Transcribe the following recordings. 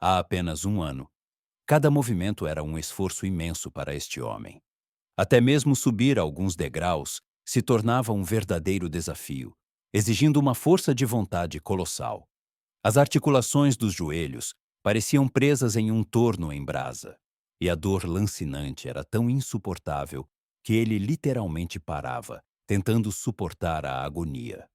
há apenas um ano. Cada movimento era um esforço imenso para este homem. Até mesmo subir alguns degraus se tornava um verdadeiro desafio, exigindo uma força de vontade colossal. As articulações dos joelhos pareciam presas em um torno em brasa, e a dor lancinante era tão insuportável que ele literalmente parava, tentando suportar a agonia.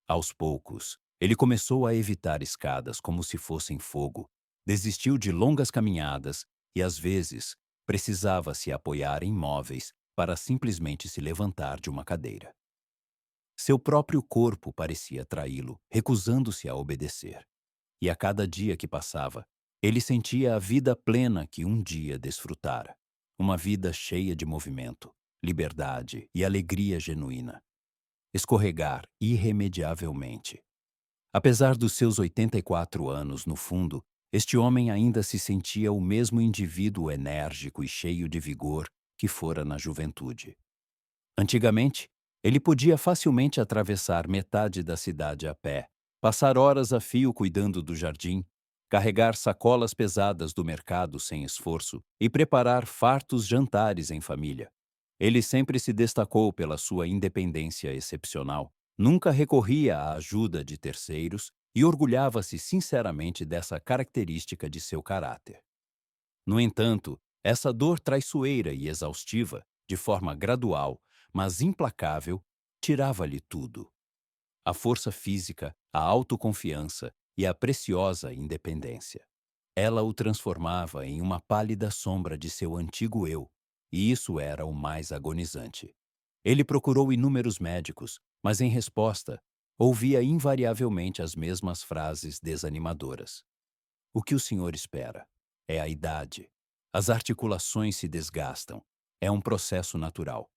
Aos poucos, ele começou a evitar escadas como se fossem fogo, desistiu de longas caminhadas e, às vezes, precisava se apoiar em móveis para simplesmente se levantar de uma cadeira. Seu próprio corpo parecia traí-lo, recusando-se a obedecer. E a cada dia que passava, ele sentia a vida plena que um dia desfrutara. Uma vida cheia de movimento, liberdade e alegria genuína. Escorregar irremediavelmente. Apesar dos seus 84 anos, no fundo, este homem ainda se sentia o mesmo indivíduo enérgico e cheio de vigor que fora na juventude. Antigamente, ele podia facilmente atravessar metade da cidade a pé, passar horas a fio cuidando do jardim, carregar sacolas pesadas do mercado sem esforço e preparar fartos jantares em família. Ele sempre se destacou pela sua independência excepcional, nunca recorria à ajuda de terceiros e orgulhava-se sinceramente dessa característica de seu caráter. No entanto, essa dor traiçoeira e exaustiva, de forma gradual, mas implacável, tirava-lhe tudo: a força física, a autoconfiança e a preciosa independência. Ela o transformava em uma pálida sombra de seu antigo eu, e isso era o mais agonizante. Ele procurou inúmeros médicos, mas em resposta, ouvia invariavelmente as mesmas frases desanimadoras. O que o senhor espera? É a idade. As articulações se desgastam. É um processo natural.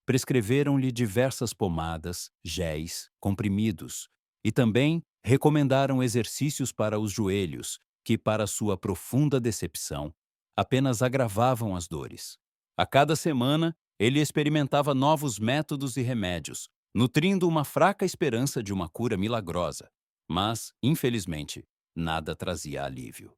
Prescreveram-lhe diversas pomadas, géis, comprimidos e também recomendaram exercícios para os joelhos, que, para sua profunda decepção, apenas agravavam as dores. A cada semana, ele experimentava novos métodos e remédios, nutrindo uma fraca esperança de uma cura milagrosa. Mas, infelizmente, nada trazia alívio.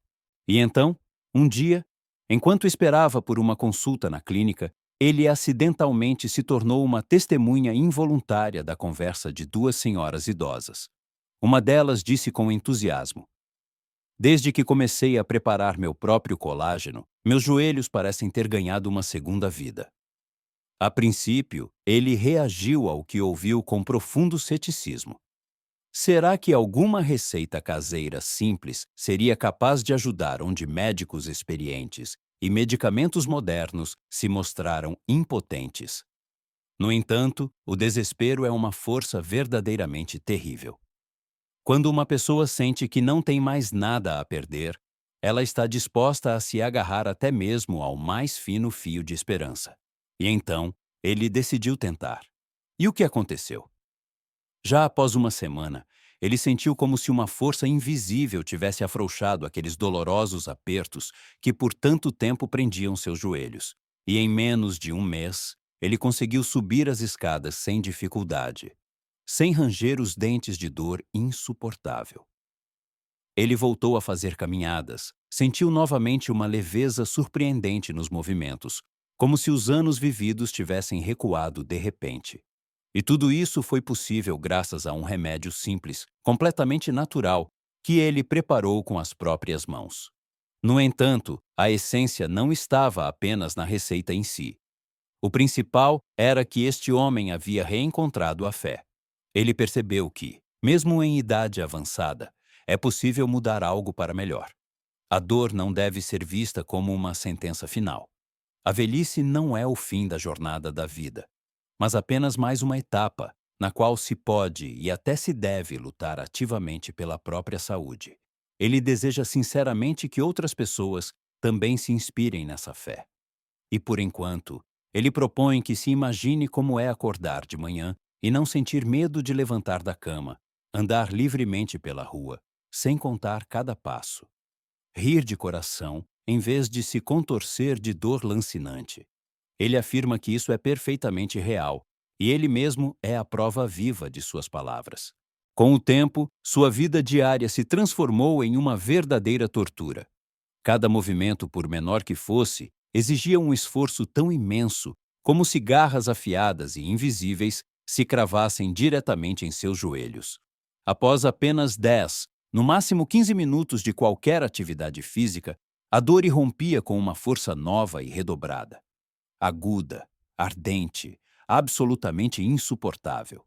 E então, um dia, enquanto esperava por uma consulta na clínica, ele acidentalmente se tornou uma testemunha involuntária da conversa de duas senhoras idosas. Uma delas disse com entusiasmo: "Desde que comecei a preparar meu próprio colágeno, meus joelhos parecem ter ganhado uma segunda vida." A princípio, ele reagiu ao que ouviu com profundo ceticismo. Será que alguma receita caseira simples seria capaz de ajudar onde médicos experientes e medicamentos modernos se mostraram impotentes? No entanto, o desespero é uma força verdadeiramente terrível. Quando uma pessoa sente que não tem mais nada a perder, ela está disposta a se agarrar até mesmo ao mais fino fio de esperança. E então, ele decidiu tentar. E o que aconteceu? Já após uma semana, ele sentiu como se uma força invisível tivesse afrouxado aqueles dolorosos apertos que por tanto tempo prendiam seus joelhos. E em menos de um mês, ele conseguiu subir as escadas sem dificuldade, sem ranger os dentes de dor insuportável. Ele voltou a fazer caminhadas, sentiu novamente uma leveza surpreendente nos movimentos, como se os anos vividos tivessem recuado de repente. E tudo isso foi possível graças a um remédio simples, completamente natural, que ele preparou com as próprias mãos. No entanto, a essência não estava apenas na receita em si. O principal era que este homem havia reencontrado a fé. Ele percebeu que, mesmo em idade avançada, é possível mudar algo para melhor. A dor não deve ser vista como uma sentença final. A velhice não é o fim da jornada da vida, mas apenas mais uma etapa na qual se pode e até se deve lutar ativamente pela própria saúde. Ele deseja sinceramente que outras pessoas também se inspirem nessa fé. E por enquanto, ele propõe que se imagine como é acordar de manhã e não sentir medo de levantar da cama, andar livremente pela rua, sem contar cada passo. Rir de coração, em vez de se contorcer de dor lancinante. Ele afirma que isso é perfeitamente real, e ele mesmo é a prova viva de suas palavras. Com o tempo, sua vida diária se transformou em uma verdadeira tortura. Cada movimento, por menor que fosse, exigia um esforço tão imenso como se garras afiadas e invisíveis se cravassem diretamente em seus joelhos. Após apenas 10, no máximo 15 minutos de qualquer atividade física, a dor irrompia com uma força nova e redobrada. Aguda, ardente, absolutamente insuportável.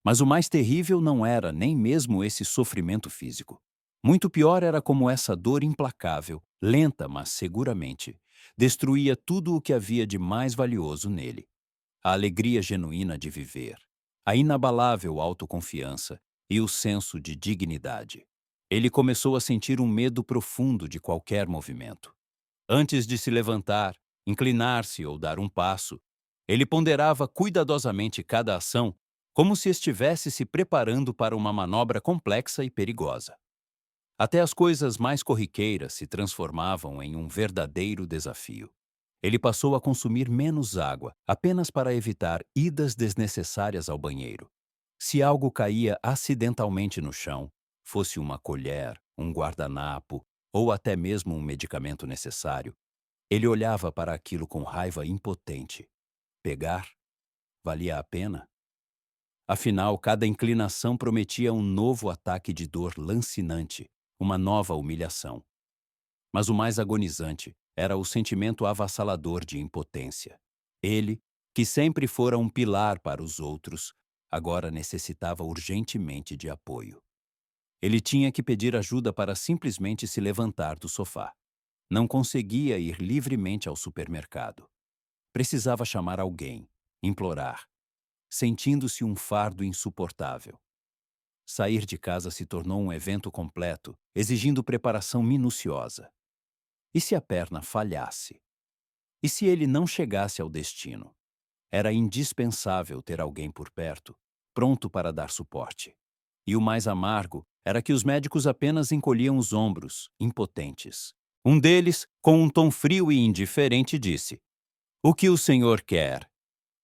Mas o mais terrível não era nem mesmo esse sofrimento físico. Muito pior era como essa dor implacável, lenta mas seguramente, destruía tudo o que havia de mais valioso nele. A alegria genuína de viver, a inabalável autoconfiança e o senso de dignidade. Ele começou a sentir um medo profundo de qualquer movimento. Antes de se levantar, inclinar-se ou dar um passo, ele ponderava cuidadosamente cada ação, como se estivesse se preparando para uma manobra complexa e perigosa. Até as coisas mais corriqueiras se transformavam em um verdadeiro desafio. Ele passou a consumir menos água, apenas para evitar idas desnecessárias ao banheiro. Se algo caía acidentalmente no chão, fosse uma colher, um guardanapo ou até mesmo um medicamento necessário, ele olhava para aquilo com raiva impotente. Pegar? Valia a pena? Afinal, cada inclinação prometia um novo ataque de dor lancinante, uma nova humilhação. Mas o mais agonizante era o sentimento avassalador de impotência. Ele, que sempre fora um pilar para os outros, agora necessitava urgentemente de apoio. Ele tinha que pedir ajuda para simplesmente se levantar do sofá. Não conseguia ir livremente ao supermercado. Precisava chamar alguém, implorar, sentindo-se um fardo insuportável. Sair de casa se tornou um evento completo, exigindo preparação minuciosa. E se a perna falhasse? E se ele não chegasse ao destino? Era indispensável ter alguém por perto, pronto para dar suporte. E o mais amargo era que os médicos apenas encolhiam os ombros, impotentes. Um deles, com um tom frio e indiferente, disse: "O que o senhor quer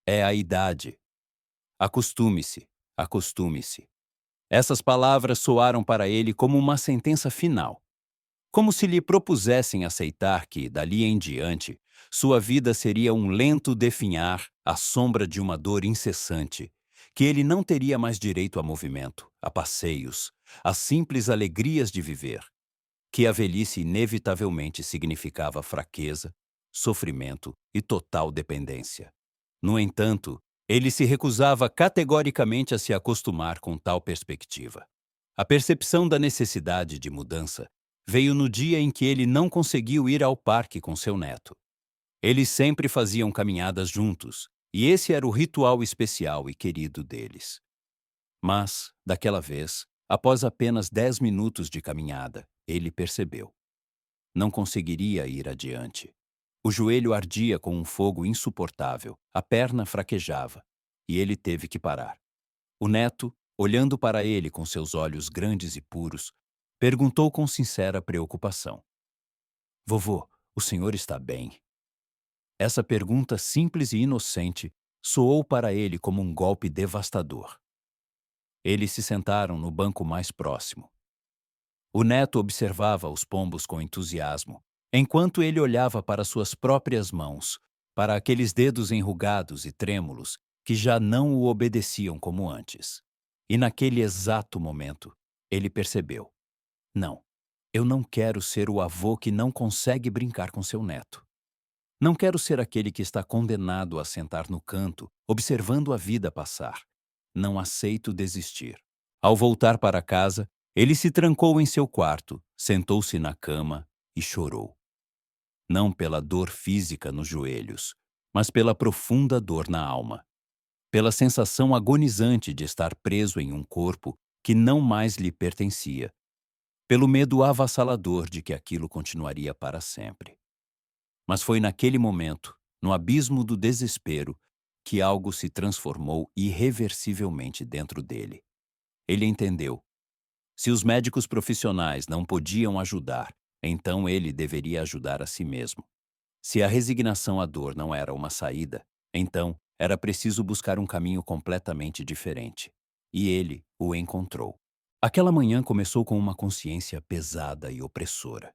é a idade. Acostume-se, acostume-se." Essas palavras soaram para ele como uma sentença final, como se lhe propusessem aceitar que, dali em diante, sua vida seria um lento definhar à sombra de uma dor incessante, que ele não teria mais direito a movimento, a passeios, às simples alegrias de viver, que a velhice inevitavelmente significava fraqueza, sofrimento e total dependência. No entanto, ele se recusava categoricamente a se acostumar com tal perspectiva. A percepção da necessidade de mudança veio no dia em que ele não conseguiu ir ao parque com seu neto. Eles sempre faziam caminhadas juntos, e esse era o ritual especial e querido deles. Mas, daquela vez, após apenas 10 minutos de caminhada, ele percebeu. Não conseguiria ir adiante. O joelho ardia com um fogo insuportável, a perna fraquejava, e ele teve que parar. O neto, olhando para ele com seus olhos grandes e puros, perguntou com sincera preocupação: "Vovô, o senhor está bem?" Essa pergunta simples e inocente soou para ele como um golpe devastador. Eles se sentaram no banco mais próximo. O neto observava os pombos com entusiasmo, enquanto ele olhava para suas próprias mãos, para aqueles dedos enrugados e trêmulos que já não o obedeciam como antes. E naquele exato momento, ele percebeu: não, eu não quero ser o avô que não consegue brincar com seu neto. Não quero ser aquele que está condenado a sentar no canto, observando a vida passar. Não aceito desistir. Ao voltar para casa, ele se trancou em seu quarto, sentou-se na cama e chorou. Não pela dor física nos joelhos, mas pela profunda dor na alma. Pela sensação agonizante de estar preso em um corpo que não mais lhe pertencia. Pelo medo avassalador de que aquilo continuaria para sempre. Mas foi naquele momento, no abismo do desespero, que algo se transformou irreversivelmente dentro dele. Ele entendeu. Se os médicos profissionais não podiam ajudar, então ele deveria ajudar a si mesmo. Se a resignação à dor não era uma saída, então era preciso buscar um caminho completamente diferente. E ele o encontrou. Aquela manhã começou com uma consciência pesada e opressora.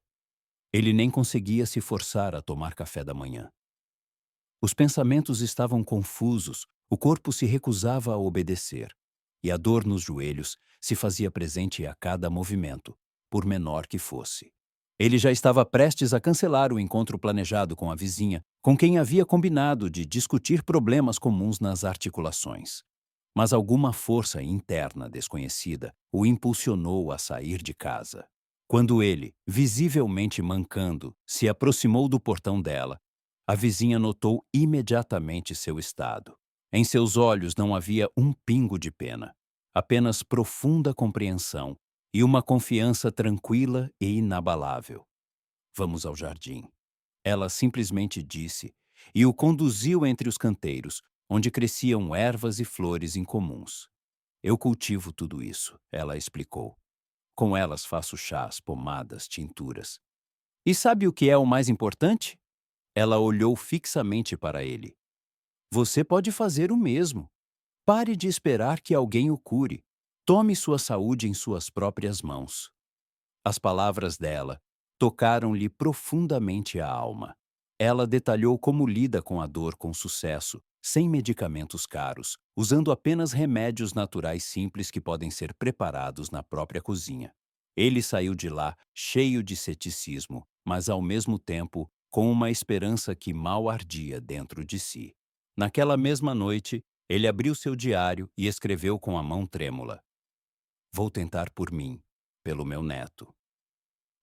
Ele nem conseguia se forçar a tomar café da manhã. Os pensamentos estavam confusos, o corpo se recusava a obedecer, e a dor nos joelhos se fazia presente a cada movimento, por menor que fosse. Ele já estava prestes a cancelar o encontro planejado com a vizinha, com quem havia combinado de discutir problemas comuns nas articulações. Mas alguma força interna desconhecida o impulsionou a sair de casa. Quando ele, visivelmente mancando, se aproximou do portão dela, a vizinha notou imediatamente seu estado. Em seus olhos não havia um pingo de pena, apenas profunda compreensão e uma confiança tranquila e inabalável. Vamos ao jardim. Ela simplesmente disse e o conduziu entre os canteiros, onde cresciam ervas e flores incomuns. Eu cultivo tudo isso, ela explicou. Com elas faço chás, pomadas, tinturas. E sabe o que é o mais importante? Ela olhou fixamente para ele. Você pode fazer o mesmo. Pare de esperar que alguém o cure. Tome sua saúde em suas próprias mãos. As palavras dela tocaram-lhe profundamente a alma. Ela detalhou como lida com a dor com sucesso, sem medicamentos caros, usando apenas remédios naturais simples que podem ser preparados na própria cozinha. Ele saiu de lá cheio de ceticismo, mas ao mesmo tempo com uma esperança que mal ardia dentro de si. Naquela mesma noite, ele abriu seu diário e escreveu com a mão trêmula: Vou tentar por mim, pelo meu neto.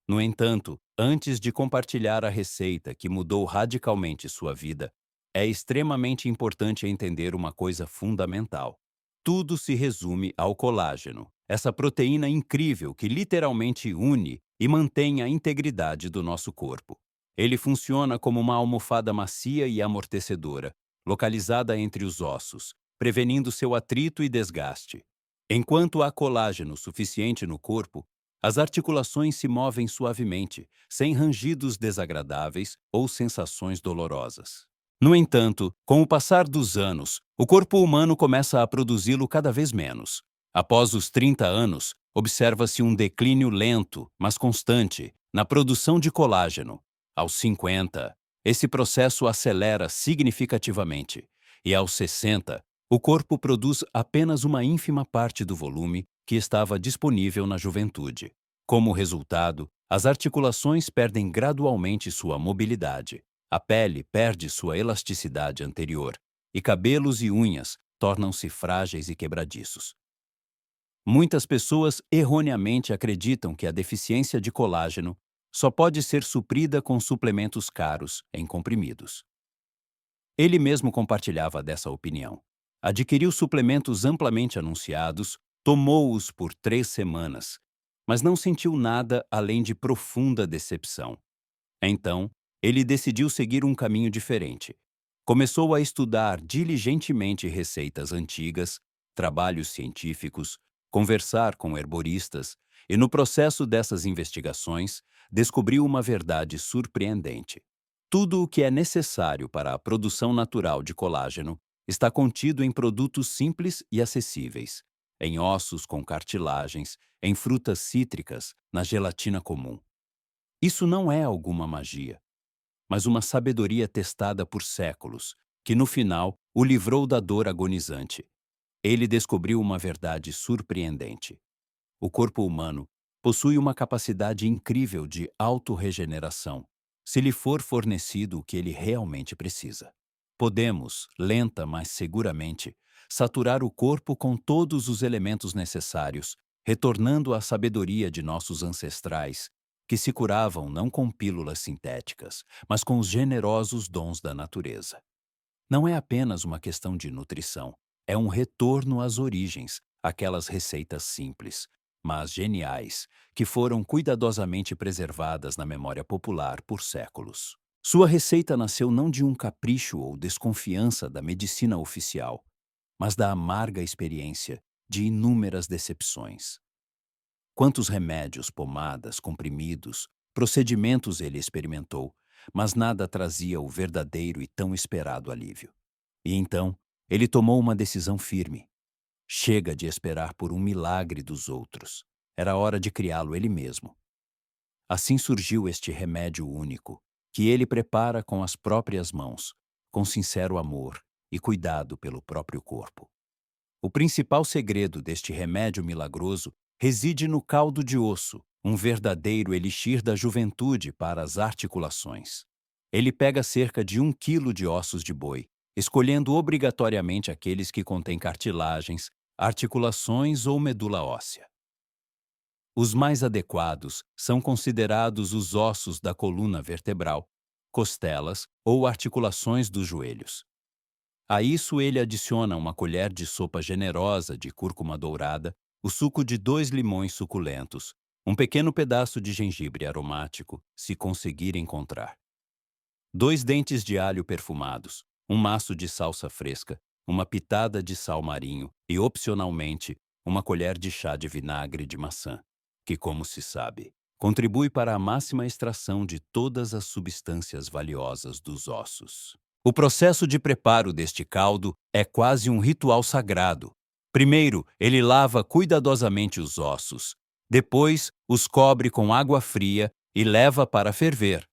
No entanto, antes de compartilhar a receita que mudou radicalmente sua vida, é extremamente importante entender uma coisa fundamental. Tudo se resume ao colágeno, essa proteína incrível que literalmente une e mantém a integridade do nosso corpo. Ele funciona como uma almofada macia e amortecedora, localizada entre os ossos, prevenindo seu atrito e desgaste. Enquanto há colágeno suficiente no corpo, as articulações se movem suavemente, sem rangidos desagradáveis ou sensações dolorosas. No entanto, com o passar dos anos, o corpo humano começa a produzi-lo cada vez menos. Após os 30 anos, observa-se um declínio lento, mas constante, na produção de colágeno. Aos 50, esse processo acelera significativamente, e aos 60, o corpo produz apenas uma ínfima parte do volume que estava disponível na juventude. Como resultado, as articulações perdem gradualmente sua mobilidade, a pele perde sua elasticidade anterior, e cabelos e unhas tornam-se frágeis e quebradiços. Muitas pessoas erroneamente acreditam que a deficiência de colágeno só pode ser suprida com suplementos caros em comprimidos. Ele mesmo compartilhava dessa opinião. Adquiriu suplementos amplamente anunciados, tomou-os por 3 semanas, mas não sentiu nada além de profunda decepção. Então, ele decidiu seguir um caminho diferente. Começou a estudar diligentemente receitas antigas, trabalhos científicos, conversar com herboristas, e no processo dessas investigações, descobriu uma verdade surpreendente. Tudo o que é necessário para a produção natural de colágeno está contido em produtos simples e acessíveis, em ossos com cartilagens, em frutas cítricas, na gelatina comum. Isso não é alguma magia, mas uma sabedoria testada por séculos, que no final o livrou da dor agonizante. Ele descobriu uma verdade surpreendente. O corpo humano possui uma capacidade incrível de autorregeneração, se lhe for fornecido o que ele realmente precisa. Podemos, lenta mas seguramente, saturar o corpo com todos os elementos necessários, retornando à sabedoria de nossos ancestrais, que se curavam não com pílulas sintéticas, mas com os generosos dons da natureza. Não é apenas uma questão de nutrição, é um retorno às origens, aquelas receitas simples, mas geniais, que foram cuidadosamente preservadas na memória popular por séculos. Sua receita nasceu não de um capricho ou desconfiança da medicina oficial, mas da amarga experiência de inúmeras decepções. Quantos remédios, pomadas, comprimidos, procedimentos ele experimentou, mas nada trazia o verdadeiro e tão esperado alívio. E então, ele tomou uma decisão firme. Chega de esperar por um milagre dos outros. Era hora de criá-lo ele mesmo. Assim surgiu este remédio único, que ele prepara com as próprias mãos, com sincero amor e cuidado pelo próprio corpo. O principal segredo deste remédio milagroso reside no caldo de osso, um verdadeiro elixir da juventude para as articulações. Ele pega cerca de 1 quilo de ossos de boi, escolhendo obrigatoriamente aqueles que contêm cartilagens, articulações ou medula óssea. Os mais adequados são considerados os ossos da coluna vertebral, costelas ou articulações dos joelhos. A isso ele adiciona uma colher de sopa generosa de cúrcuma dourada, o suco de 2 limões suculentos, um pequeno pedaço de gengibre aromático, se conseguir encontrar. 2 dentes de alho perfumados, um maço de salsa fresca, uma pitada de sal marinho e, opcionalmente, uma colher de chá de vinagre de maçã, que, como se sabe, contribui para a máxima extração de todas as substâncias valiosas dos ossos. O processo de preparo deste caldo é quase um ritual sagrado. Primeiro, ele lava cuidadosamente os ossos. Depois, os cobre com água fria e leva para ferver.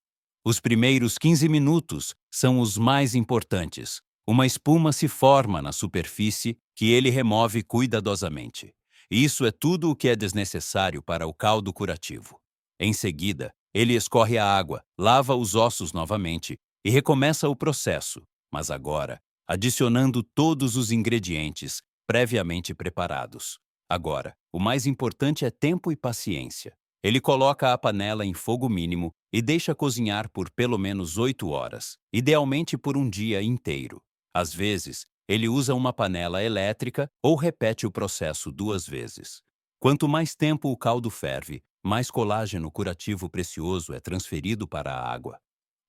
Os primeiros 15 minutos são os mais importantes. Uma espuma se forma na superfície que ele remove cuidadosamente. Isso é tudo o que é desnecessário para o caldo curativo. Em seguida, ele escorre a água, lava os ossos novamente e recomeça o processo, mas agora adicionando todos os ingredientes previamente preparados. Agora, o mais importante é tempo e paciência. Ele coloca a panela em fogo mínimo e deixa cozinhar por pelo menos 8 horas, idealmente por um dia inteiro. Às vezes, ele usa uma panela elétrica ou repete o processo 2 vezes. Quanto mais tempo o caldo ferve, mais colágeno curativo precioso é transferido para a água.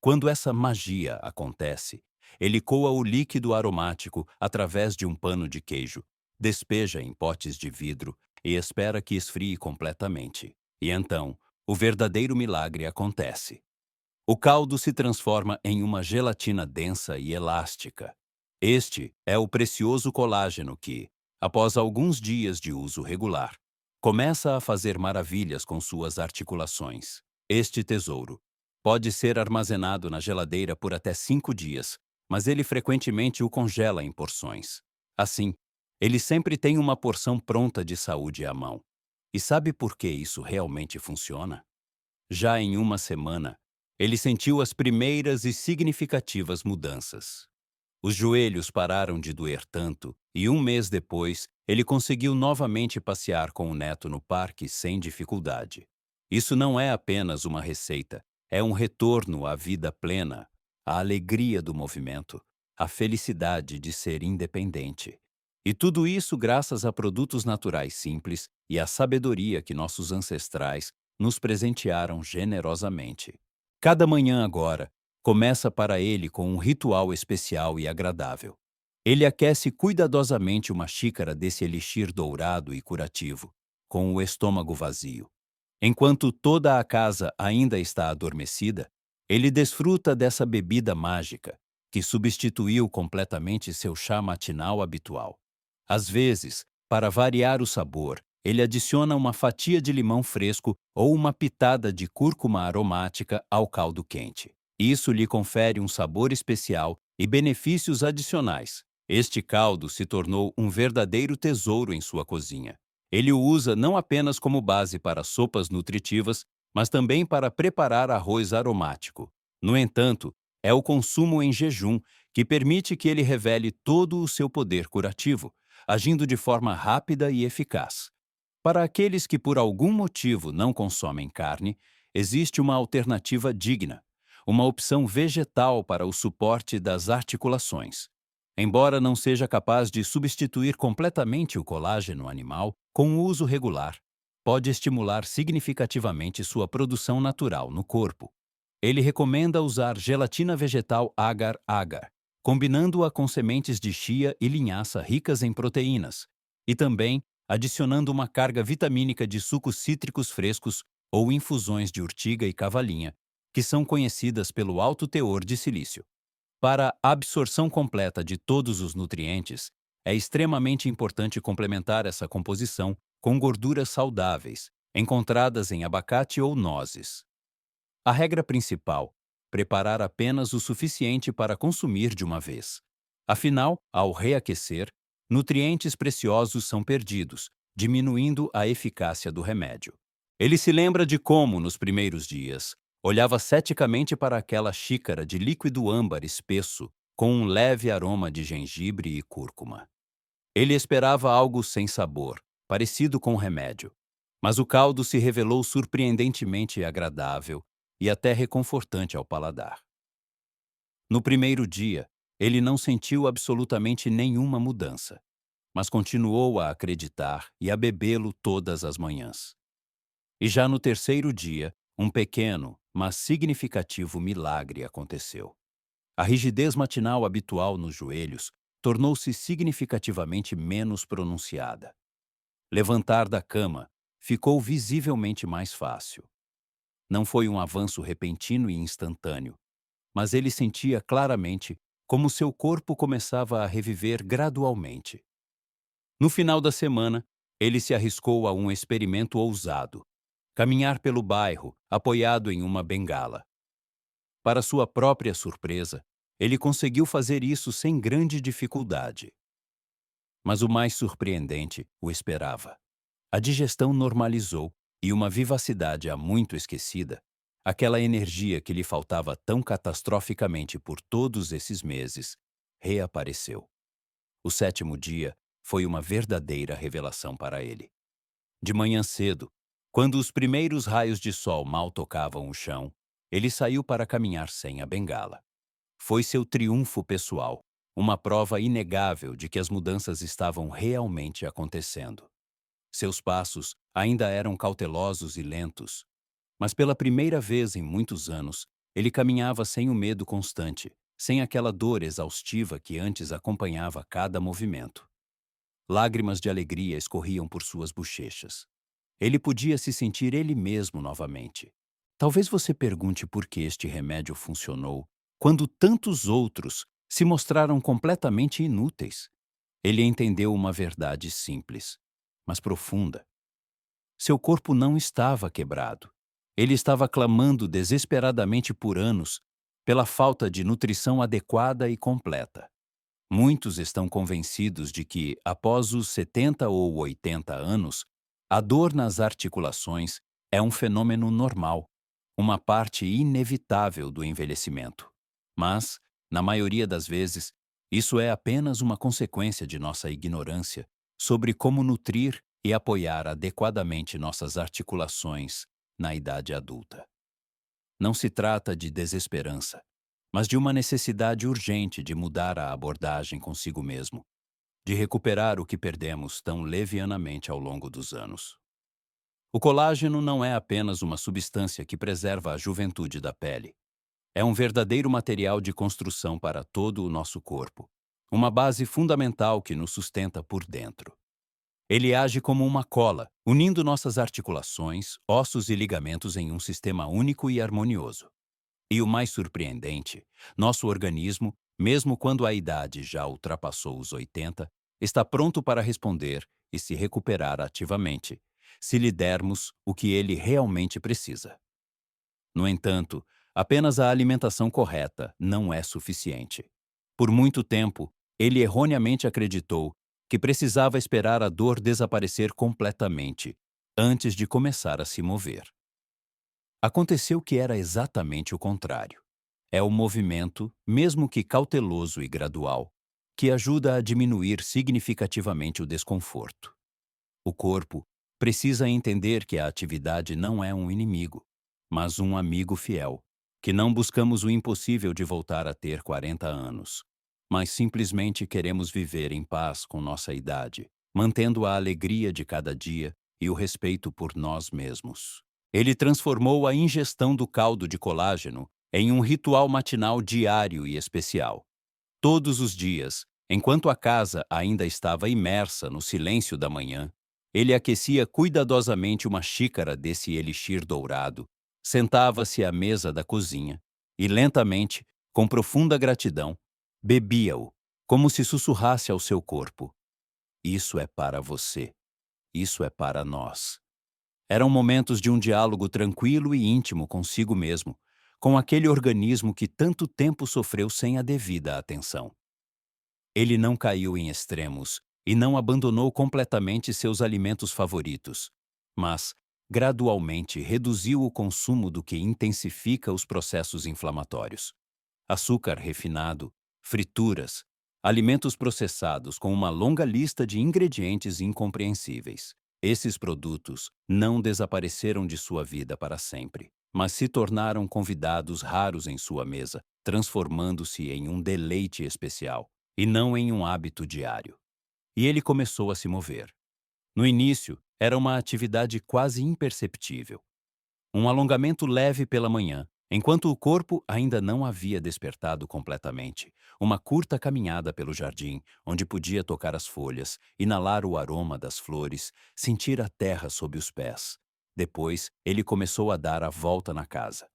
Quando essa magia acontece, ele coa o líquido aromático através de um pano de queijo, despeja em potes de vidro e espera que esfrie completamente. E então, o verdadeiro milagre acontece. O caldo se transforma em uma gelatina densa e elástica. Este é o precioso colágeno que, após alguns dias de uso regular, começa a fazer maravilhas com suas articulações. Este tesouro pode ser armazenado na geladeira por até 5 dias, mas ele frequentemente o congela em porções. Assim, ele sempre tem uma porção pronta de saúde à mão. E sabe por que isso realmente funciona? Já em uma semana, ele sentiu as primeiras e significativas mudanças. Os joelhos pararam de doer tanto e 1 mês depois, ele conseguiu novamente passear com o neto no parque sem dificuldade. Isso não é apenas uma receita, é um retorno à vida plena, à alegria do movimento, à felicidade de ser independente. E tudo isso graças a produtos naturais simples e à sabedoria que nossos ancestrais nos presentearam generosamente. Cada manhã agora começa para ele com um ritual especial e agradável. Ele aquece cuidadosamente uma xícara desse elixir dourado e curativo, com o estômago vazio. Enquanto toda a casa ainda está adormecida, ele desfruta dessa bebida mágica, que substituiu completamente seu chá matinal habitual. Às vezes, para variar o sabor, ele adiciona uma fatia de limão fresco ou uma pitada de cúrcuma aromática ao caldo quente. Isso lhe confere um sabor especial e benefícios adicionais. Este caldo se tornou um verdadeiro tesouro em sua cozinha. Ele o usa não apenas como base para sopas nutritivas, mas também para preparar arroz aromático. No entanto, é o consumo em jejum que permite que ele revele todo o seu poder curativo, agindo de forma rápida e eficaz. Para aqueles que por algum motivo não consomem carne, existe uma alternativa digna, uma opção vegetal para o suporte das articulações. Embora não seja capaz de substituir completamente o colágeno animal, com o uso regular, pode estimular significativamente sua produção natural no corpo. Ele recomenda usar gelatina vegetal agar-agar, combinando-a com sementes de chia e linhaça ricas em proteínas, e também adicionando uma carga vitamínica de sucos cítricos frescos ou infusões de urtiga e cavalinha, que são conhecidas pelo alto teor de silício. Para a absorção completa de todos os nutrientes, é extremamente importante complementar essa composição com gorduras saudáveis, encontradas em abacate ou nozes. A regra principal: preparar apenas o suficiente para consumir de uma vez. Afinal, ao reaquecer, nutrientes preciosos são perdidos, diminuindo a eficácia do remédio. Ele se lembra de como, nos primeiros dias, olhava ceticamente para aquela xícara de líquido âmbar espesso com um leve aroma de gengibre e cúrcuma. Ele esperava algo sem sabor, parecido com remédio, mas o caldo se revelou surpreendentemente agradável e até reconfortante ao paladar. No primeiro dia, ele não sentiu absolutamente nenhuma mudança, mas continuou a acreditar e a bebê-lo todas as manhãs. E já no terceiro dia, um pequeno, mas significativo milagre aconteceu. A rigidez matinal habitual nos joelhos tornou-se significativamente menos pronunciada. Levantar da cama ficou visivelmente mais fácil. Não foi um avanço repentino e instantâneo, mas ele sentia claramente como seu corpo começava a reviver gradualmente. No final da semana, ele se arriscou a um experimento ousado: caminhar pelo bairro, apoiado em uma bengala. Para sua própria surpresa, ele conseguiu fazer isso sem grande dificuldade. Mas o mais surpreendente o esperava. A digestão normalizou e uma vivacidade há muito esquecida, aquela energia que lhe faltava tão catastroficamente por todos esses meses, reapareceu. O sétimo dia foi uma verdadeira revelação para ele. De manhã cedo, quando os primeiros raios de sol mal tocavam o chão, ele saiu para caminhar sem a bengala. Foi seu triunfo pessoal, uma prova inegável de que as mudanças estavam realmente acontecendo. Seus passos ainda eram cautelosos e lentos, mas pela primeira vez em muitos anos, ele caminhava sem o medo constante, sem aquela dor exaustiva que antes acompanhava cada movimento. Lágrimas de alegria escorriam por suas bochechas. Ele podia se sentir ele mesmo novamente. Talvez você pergunte por que este remédio funcionou, quando tantos outros se mostraram completamente inúteis. Ele entendeu uma verdade simples, mas profunda. Seu corpo não estava quebrado. Ele estava clamando desesperadamente por anos pela falta de nutrição adequada e completa. Muitos estão convencidos de que, após os 70 ou 80 anos, a dor nas articulações é um fenômeno normal, uma parte inevitável do envelhecimento. Mas, na maioria das vezes, isso é apenas uma consequência de nossa ignorância sobre como nutrir e apoiar adequadamente nossas articulações na idade adulta. Não se trata de desesperança, mas de uma necessidade urgente de mudar a abordagem consigo mesmo, de recuperar o que perdemos tão levianamente ao longo dos anos. O colágeno não é apenas uma substância que preserva a juventude da pele. É um verdadeiro material de construção para todo o nosso corpo, uma base fundamental que nos sustenta por dentro. Ele age como uma cola, unindo nossas articulações, ossos e ligamentos em um sistema único e harmonioso. E o mais surpreendente, nosso organismo, mesmo quando a idade já ultrapassou os 80, está pronto para responder e se recuperar ativamente, se lhe dermos o que ele realmente precisa. No entanto, apenas a alimentação correta não é suficiente. Por muito tempo, ele erroneamente acreditou que precisava esperar a dor desaparecer completamente antes de começar a se mover. Aconteceu que era exatamente o contrário. É o movimento, mesmo que cauteloso e gradual, que ajuda a diminuir significativamente o desconforto. O corpo precisa entender que a atividade não é um inimigo, mas um amigo fiel, que não buscamos o impossível de voltar a ter 40 anos, mas simplesmente queremos viver em paz com nossa idade, mantendo a alegria de cada dia e o respeito por nós mesmos. Ele transformou a ingestão do caldo de colágeno em um ritual matinal diário e especial. Todos os dias, enquanto a casa ainda estava imersa no silêncio da manhã, ele aquecia cuidadosamente uma xícara desse elixir dourado, sentava-se à mesa da cozinha e lentamente, com profunda gratidão, bebia-o, como se sussurrasse ao seu corpo: "Isso é para você. Isso é para nós." Eram momentos de um diálogo tranquilo e íntimo consigo mesmo, com aquele organismo que tanto tempo sofreu sem a devida atenção. Ele não caiu em extremos e não abandonou completamente seus alimentos favoritos, mas gradualmente reduziu o consumo do que intensifica os processos inflamatórios. Açúcar refinado, frituras, alimentos processados com uma longa lista de ingredientes incompreensíveis. Esses produtos não desapareceram de sua vida para sempre, mas se tornaram convidados raros em sua mesa, transformando-se em um deleite especial e não em um hábito diário. E ele começou a se mover. No início, era uma atividade quase imperceptível. Um alongamento leve pela manhã, enquanto o corpo ainda não havia despertado completamente. Uma curta caminhada pelo jardim, onde podia tocar as folhas, inalar o aroma das flores, sentir a terra sob os pés. Depois, ele começou a dar a volta na casa.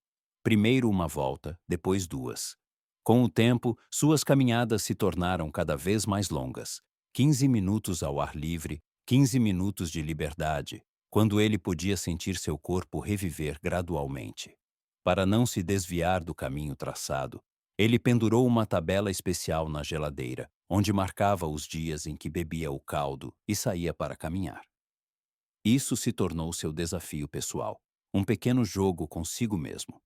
Primeiro uma volta, depois duas. Com o tempo, suas caminhadas se tornaram cada vez mais longas. 15 minutos ao ar livre, 15 minutos de liberdade, quando ele podia sentir seu corpo reviver gradualmente. Para não se desviar do caminho traçado, ele pendurou uma tabela especial na geladeira, onde marcava os dias em que bebia o caldo e saía para caminhar. Isso se tornou seu desafio pessoal, um pequeno jogo consigo mesmo.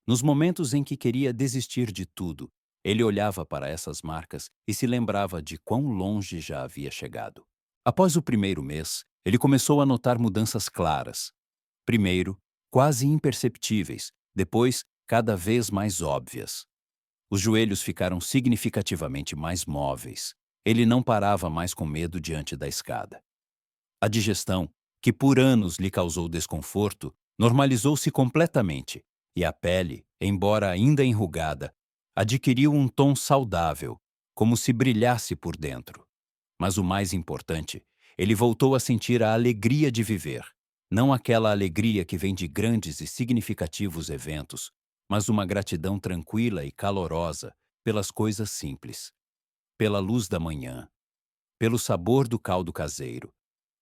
Nos momentos em que queria desistir de tudo, ele olhava para essas marcas e se lembrava de quão longe já havia chegado. Após o primeiro mês, ele começou a notar mudanças claras. Primeiro, quase imperceptíveis, depois, cada vez mais óbvias. Os joelhos ficaram significativamente mais móveis. Ele não parava mais com medo diante da escada. A digestão, que por anos lhe causou desconforto, normalizou-se completamente, e a pele, embora ainda enrugada, adquiriu um tom saudável, como se brilhasse por dentro. Mas o mais importante, ele voltou a sentir a alegria de viver. Não aquela alegria que vem de grandes e significativos eventos, mas uma gratidão tranquila e calorosa pelas coisas simples, pela luz da manhã, pelo sabor do caldo caseiro,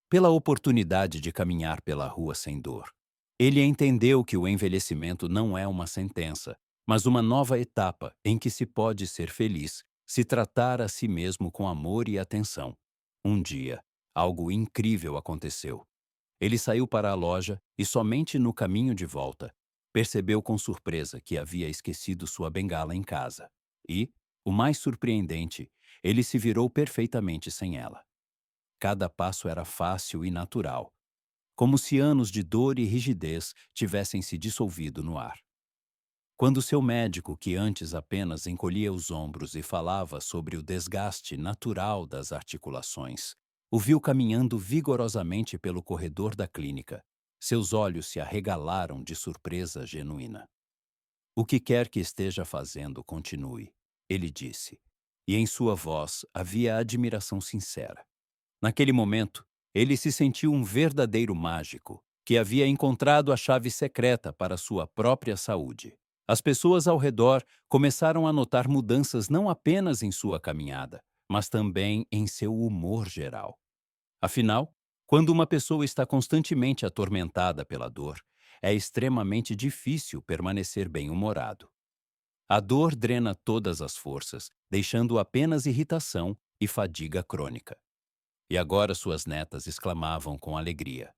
pela oportunidade de caminhar pela rua sem dor. Ele entendeu que o envelhecimento não é uma sentença, mas uma nova etapa em que se pode ser feliz, se tratar a si mesmo com amor e atenção. Um dia, algo incrível aconteceu. Ele saiu para a loja e somente no caminho de volta, percebeu com surpresa que havia esquecido sua bengala em casa. E, o mais surpreendente, ele se virou perfeitamente sem ela. Cada passo era fácil e natural, como se anos de dor e rigidez tivessem se dissolvido no ar. Quando seu médico, que antes apenas encolhia os ombros e falava sobre o desgaste natural das articulações, o viu caminhando vigorosamente pelo corredor da clínica, seus olhos se arregalaram de surpresa genuína. "O que quer que esteja fazendo, continue", ele disse, e em sua voz havia admiração sincera. Naquele momento, ele se sentiu um verdadeiro mágico, que havia encontrado a chave secreta para sua própria saúde. As pessoas ao redor começaram a notar mudanças não apenas em sua caminhada, mas também em seu humor geral. Afinal, quando uma pessoa está constantemente atormentada pela dor, é extremamente difícil permanecer bem-humorado. A dor drena todas as forças, deixando apenas irritação e fadiga crônica. E agora suas netas exclamavam com alegria: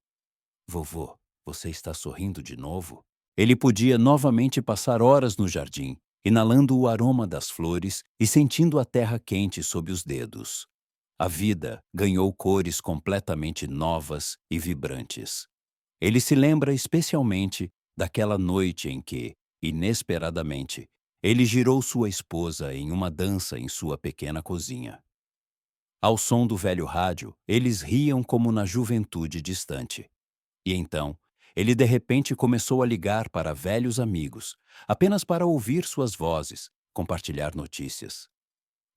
"Vovô, você está sorrindo de novo?" Ele podia novamente passar horas no jardim, inalando o aroma das flores e sentindo a terra quente sob os dedos. A vida ganhou cores completamente novas e vibrantes. Ele se lembra especialmente daquela noite em que, inesperadamente, ele girou sua esposa em uma dança em sua pequena cozinha. Ao som do velho rádio, eles riam como na juventude distante. E então, ele de repente começou a ligar para velhos amigos, apenas para ouvir suas vozes, compartilhar notícias.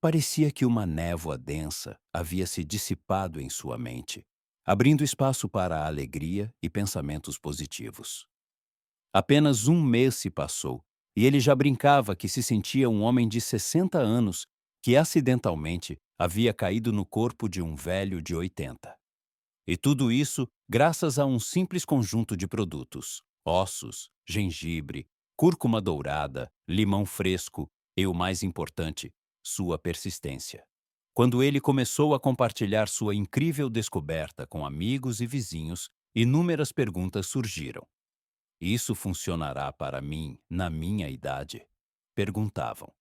Parecia que uma névoa densa havia se dissipado em sua mente, abrindo espaço para a alegria e pensamentos positivos. Apenas um mês se passou, e ele já brincava que se sentia um homem de 60 anos que acidentalmente havia caído no corpo de um velho de 80. E tudo isso graças a um simples conjunto de produtos: ossos, gengibre, cúrcuma dourada, limão fresco e, o mais importante, sua persistência. Quando ele começou a compartilhar sua incrível descoberta com amigos e vizinhos, inúmeras perguntas surgiram. Isso funcionará para mim na minha idade? Perguntavam.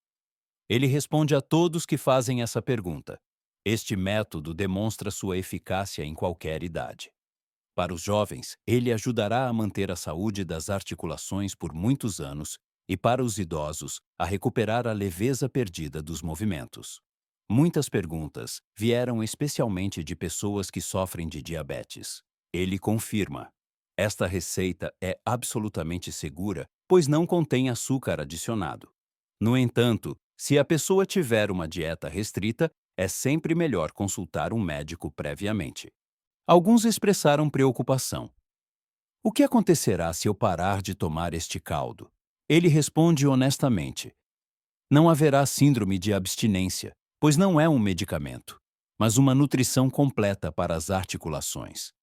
Ele responde a todos que fazem essa pergunta. Este método demonstra sua eficácia em qualquer idade. Para os jovens, ele ajudará a manter a saúde das articulações por muitos anos e, para os idosos, a recuperar a leveza perdida dos movimentos. Muitas perguntas vieram especialmente de pessoas que sofrem de diabetes. Ele confirma: esta receita é absolutamente segura, pois não contém açúcar adicionado. No entanto, se a pessoa tiver uma dieta restrita, é sempre melhor consultar um médico previamente. Alguns expressaram preocupação. O que acontecerá se eu parar de tomar este caldo? Ele responde honestamente: não haverá síndrome de abstinência, pois não é um medicamento, mas uma nutrição completa para as articulações.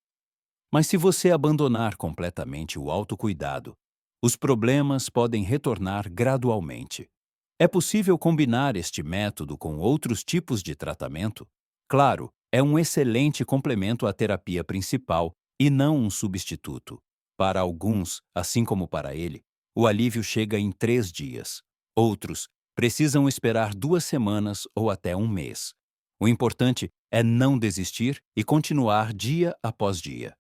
Mas se você abandonar completamente o autocuidado, os problemas podem retornar gradualmente. É possível combinar este método com outros tipos de tratamento? Claro, é um excelente complemento à terapia principal e não um substituto. Para alguns, assim como para ele, o alívio chega em 3 dias. Outros precisam esperar 2 semanas ou até um mês. O importante é não desistir e continuar dia após dia.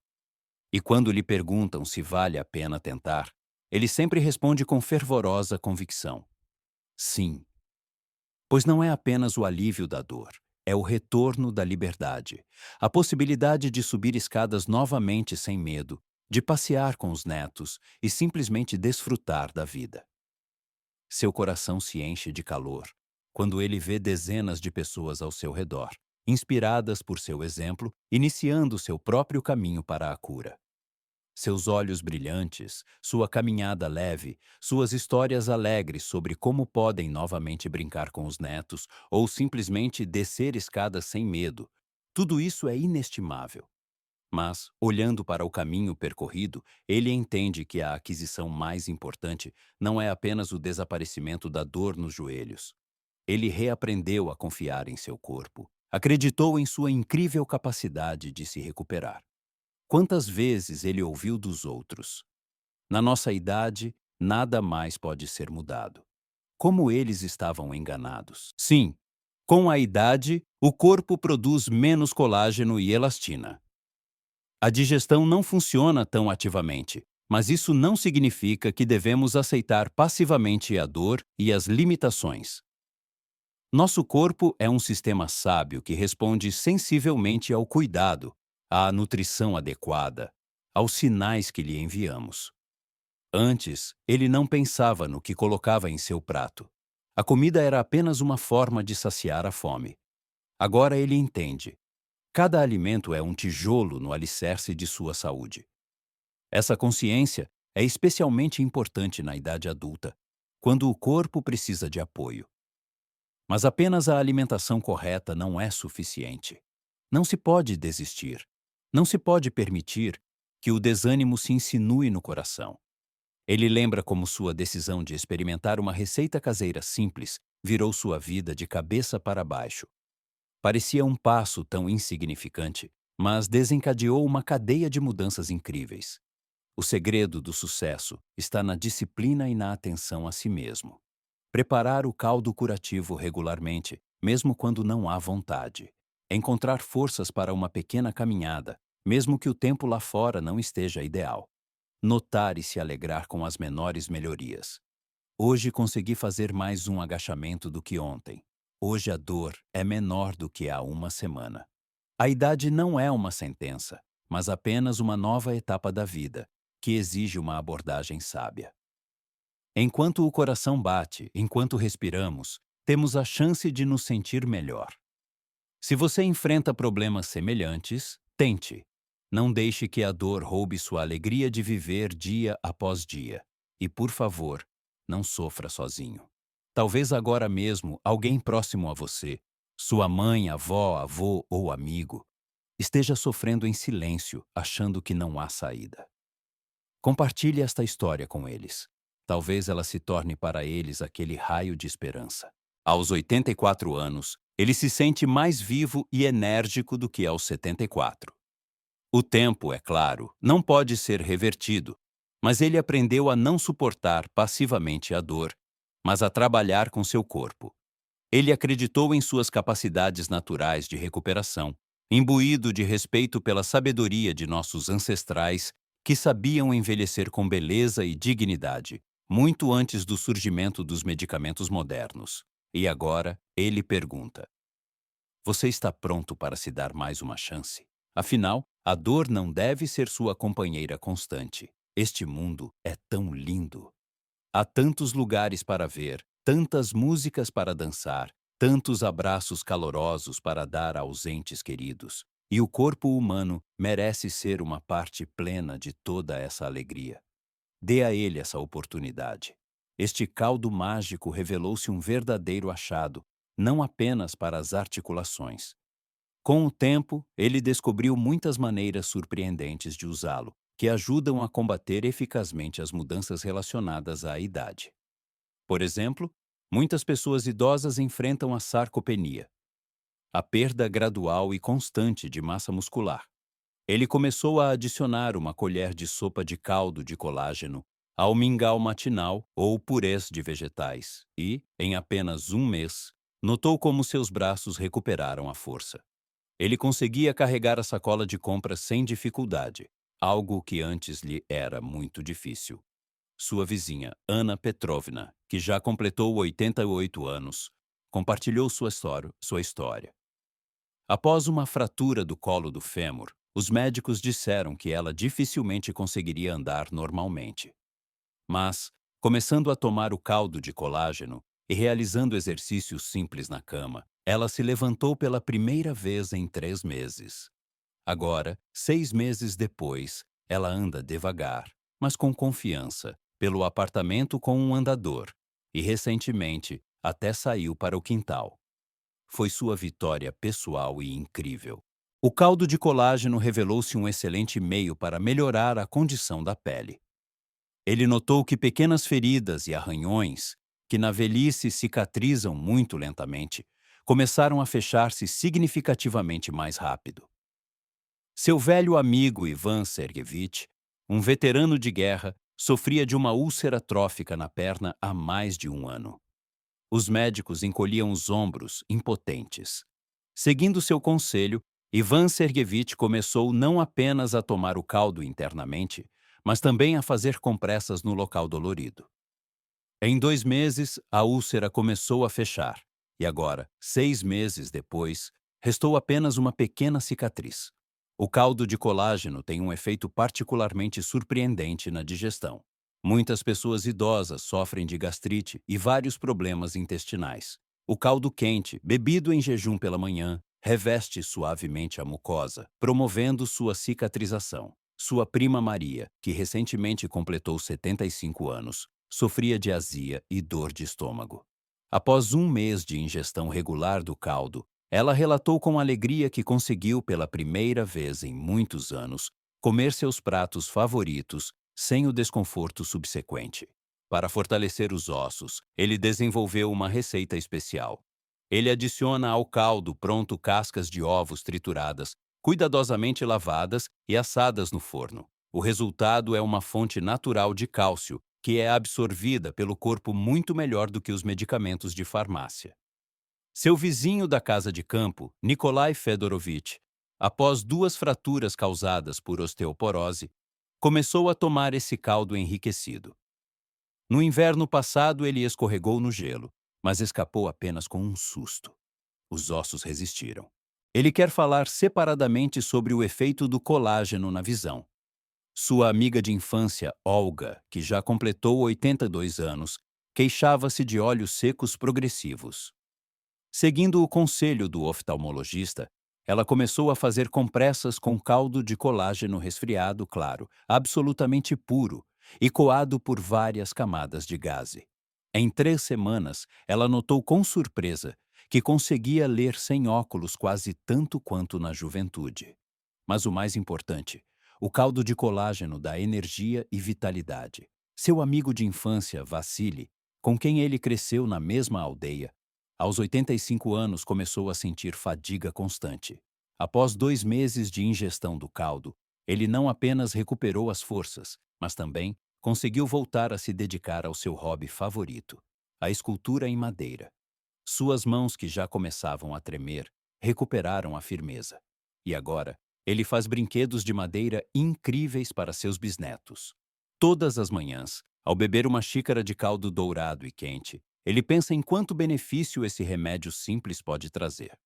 E quando lhe perguntam se vale a pena tentar, ele sempre responde com fervorosa convicção: sim. Pois não é apenas o alívio da dor, é o retorno da liberdade, a possibilidade de subir escadas novamente sem medo, de passear com os netos e simplesmente desfrutar da vida. Seu coração se enche de calor quando ele vê dezenas de pessoas ao seu redor, inspiradas por seu exemplo, iniciando seu próprio caminho para a cura. Seus olhos brilhantes, sua caminhada leve, suas histórias alegres sobre como podem novamente brincar com os netos ou simplesmente descer escadas sem medo. Tudo isso é inestimável. Mas, olhando para o caminho percorrido, ele entende que a aquisição mais importante não é apenas o desaparecimento da dor nos joelhos. Ele reaprendeu a confiar em seu corpo, acreditou em sua incrível capacidade de se recuperar. Quantas vezes ele ouviu dos outros: na nossa idade, nada mais pode ser mudado. Como eles estavam enganados. Sim, com a idade, o corpo produz menos colágeno e elastina. A digestão não funciona tão ativamente, mas isso não significa que devemos aceitar passivamente a dor e as limitações. Nosso corpo é um sistema sábio que responde sensivelmente ao cuidado, à nutrição adequada, aos sinais que lhe enviamos. Antes, ele não pensava no que colocava em seu prato. A comida era apenas uma forma de saciar a fome. Agora ele entende. Cada alimento é um tijolo no alicerce de sua saúde. Essa consciência é especialmente importante na idade adulta, quando o corpo precisa de apoio. Mas apenas a alimentação correta não é suficiente. Não se pode desistir. Não se pode permitir que o desânimo se insinue no coração. Ele lembra como sua decisão de experimentar uma receita caseira simples virou sua vida de cabeça para baixo. Parecia um passo tão insignificante, mas desencadeou uma cadeia de mudanças incríveis. O segredo do sucesso está na disciplina e na atenção a si mesmo. Preparar o caldo curativo regularmente, mesmo quando não há vontade. Encontrar forças para uma pequena caminhada, mesmo que o tempo lá fora não esteja ideal. Notar e se alegrar com as menores melhorias. Hoje consegui fazer mais um agachamento do que ontem. Hoje a dor é menor do que há uma semana. A idade não é uma sentença, mas apenas uma nova etapa da vida, que exige uma abordagem sábia. Enquanto o coração bate, enquanto respiramos, temos a chance de nos sentir melhor. Se você enfrenta problemas semelhantes, tente. Não deixe que a dor roube sua alegria de viver dia após dia. E, por favor, não sofra sozinho. Talvez agora mesmo alguém próximo a você, sua mãe, avó, avô ou amigo, esteja sofrendo em silêncio, achando que não há saída. Compartilhe esta história com eles. Talvez ela se torne para eles aquele raio de esperança. Aos 84 anos, ele se sente mais vivo e enérgico do que aos 74. O tempo, é claro, não pode ser revertido, mas ele aprendeu a não suportar passivamente a dor, mas a trabalhar com seu corpo. Ele acreditou em suas capacidades naturais de recuperação, imbuído de respeito pela sabedoria de nossos ancestrais que sabiam envelhecer com beleza e dignidade, muito antes do surgimento dos medicamentos modernos. E agora, ele pergunta: você está pronto para se dar mais uma chance? Afinal, a dor não deve ser sua companheira constante. Este mundo é tão lindo. Há tantos lugares para ver, tantas músicas para dançar, tantos abraços calorosos para dar aos entes queridos. E o corpo humano merece ser uma parte plena de toda essa alegria. Dê a ele essa oportunidade. Este caldo mágico revelou-se um verdadeiro achado, não apenas para as articulações. Com o tempo, ele descobriu muitas maneiras surpreendentes de usá-lo, que ajudam a combater eficazmente as mudanças relacionadas à idade. Por exemplo, muitas pessoas idosas enfrentam a sarcopenia, a perda gradual e constante de massa muscular. Ele começou a adicionar uma colher de sopa de caldo de colágeno ao mingau matinal ou purês de vegetais e, em apenas um mês, notou como seus braços recuperaram a força. Ele conseguia carregar a sacola de compras sem dificuldade, algo que antes lhe era muito difícil. Sua vizinha, Ana Petrovna, que já completou 88 anos, compartilhou sua história. Após uma fratura do colo do fêmur, os médicos disseram que ela dificilmente conseguiria andar normalmente. Mas, começando a tomar o caldo de colágeno e realizando exercícios simples na cama, ela se levantou pela primeira vez em 3 meses. Agora, 6 meses depois, ela anda devagar, mas com confiança, pelo apartamento com um andador, e recentemente até saiu para o quintal. Foi sua vitória pessoal e incrível. O caldo de colágeno revelou-se um excelente meio para melhorar a condição da pele. Ele notou que pequenas feridas e arranhões, que na velhice cicatrizam muito lentamente, começaram a fechar-se significativamente mais rápido. Seu velho amigo Ivan Sergeyevich, um veterano de guerra, sofria de uma úlcera trófica na perna há mais de um ano. Os médicos encolhiam os ombros, impotentes. Seguindo seu conselho, Ivan Sergeyevich começou não apenas a tomar o caldo internamente, mas também a fazer compressas no local dolorido. Em 2 meses, a úlcera começou a fechar, e agora, 6 meses depois, restou apenas uma pequena cicatriz. O caldo de colágeno tem um efeito particularmente surpreendente na digestão. Muitas pessoas idosas sofrem de gastrite e vários problemas intestinais. O caldo quente, bebido em jejum pela manhã, reveste suavemente a mucosa, promovendo sua cicatrização. Sua prima Maria, que recentemente completou 75 anos, sofria de azia e dor de estômago. Após um mês de ingestão regular do caldo, ela relatou com alegria que conseguiu, pela primeira vez em muitos anos, comer seus pratos favoritos sem o desconforto subsequente. Para fortalecer os ossos, ele desenvolveu uma receita especial. Ele adiciona ao caldo pronto cascas de ovos trituradas, cuidadosamente lavadas e assadas no forno. O resultado é uma fonte natural de cálcio, que é absorvida pelo corpo muito melhor do que os medicamentos de farmácia. Seu vizinho da casa de campo, Nikolai Fedorovitch, após 2 fraturas causadas por osteoporose, começou a tomar esse caldo enriquecido. No inverno passado, ele escorregou no gelo, mas escapou apenas com um susto. Os ossos resistiram. Ele quer falar separadamente sobre o efeito do colágeno na visão. Sua amiga de infância, Olga, que já completou 82 anos, queixava-se de olhos secos progressivos. Seguindo o conselho do oftalmologista, ela começou a fazer compressas com caldo de colágeno resfriado claro, absolutamente puro, e coado por várias camadas de gaze. Em 3 semanas, ela notou com surpresa que conseguia ler sem óculos quase tanto quanto na juventude. Mas o mais importante, o caldo de colágeno dá energia e vitalidade. Seu amigo de infância, Vassili, com quem ele cresceu na mesma aldeia, aos 85 anos começou a sentir fadiga constante. Após 2 meses de ingestão do caldo, ele não apenas recuperou as forças, mas também conseguiu voltar a se dedicar ao seu hobby favorito, a escultura em madeira. Suas mãos, que já começavam a tremer, recuperaram a firmeza. E agora, ele faz brinquedos de madeira incríveis para seus bisnetos. Todas as manhãs, ao beber uma xícara de caldo dourado e quente, ele pensa em quanto benefício esse remédio simples pode trazer.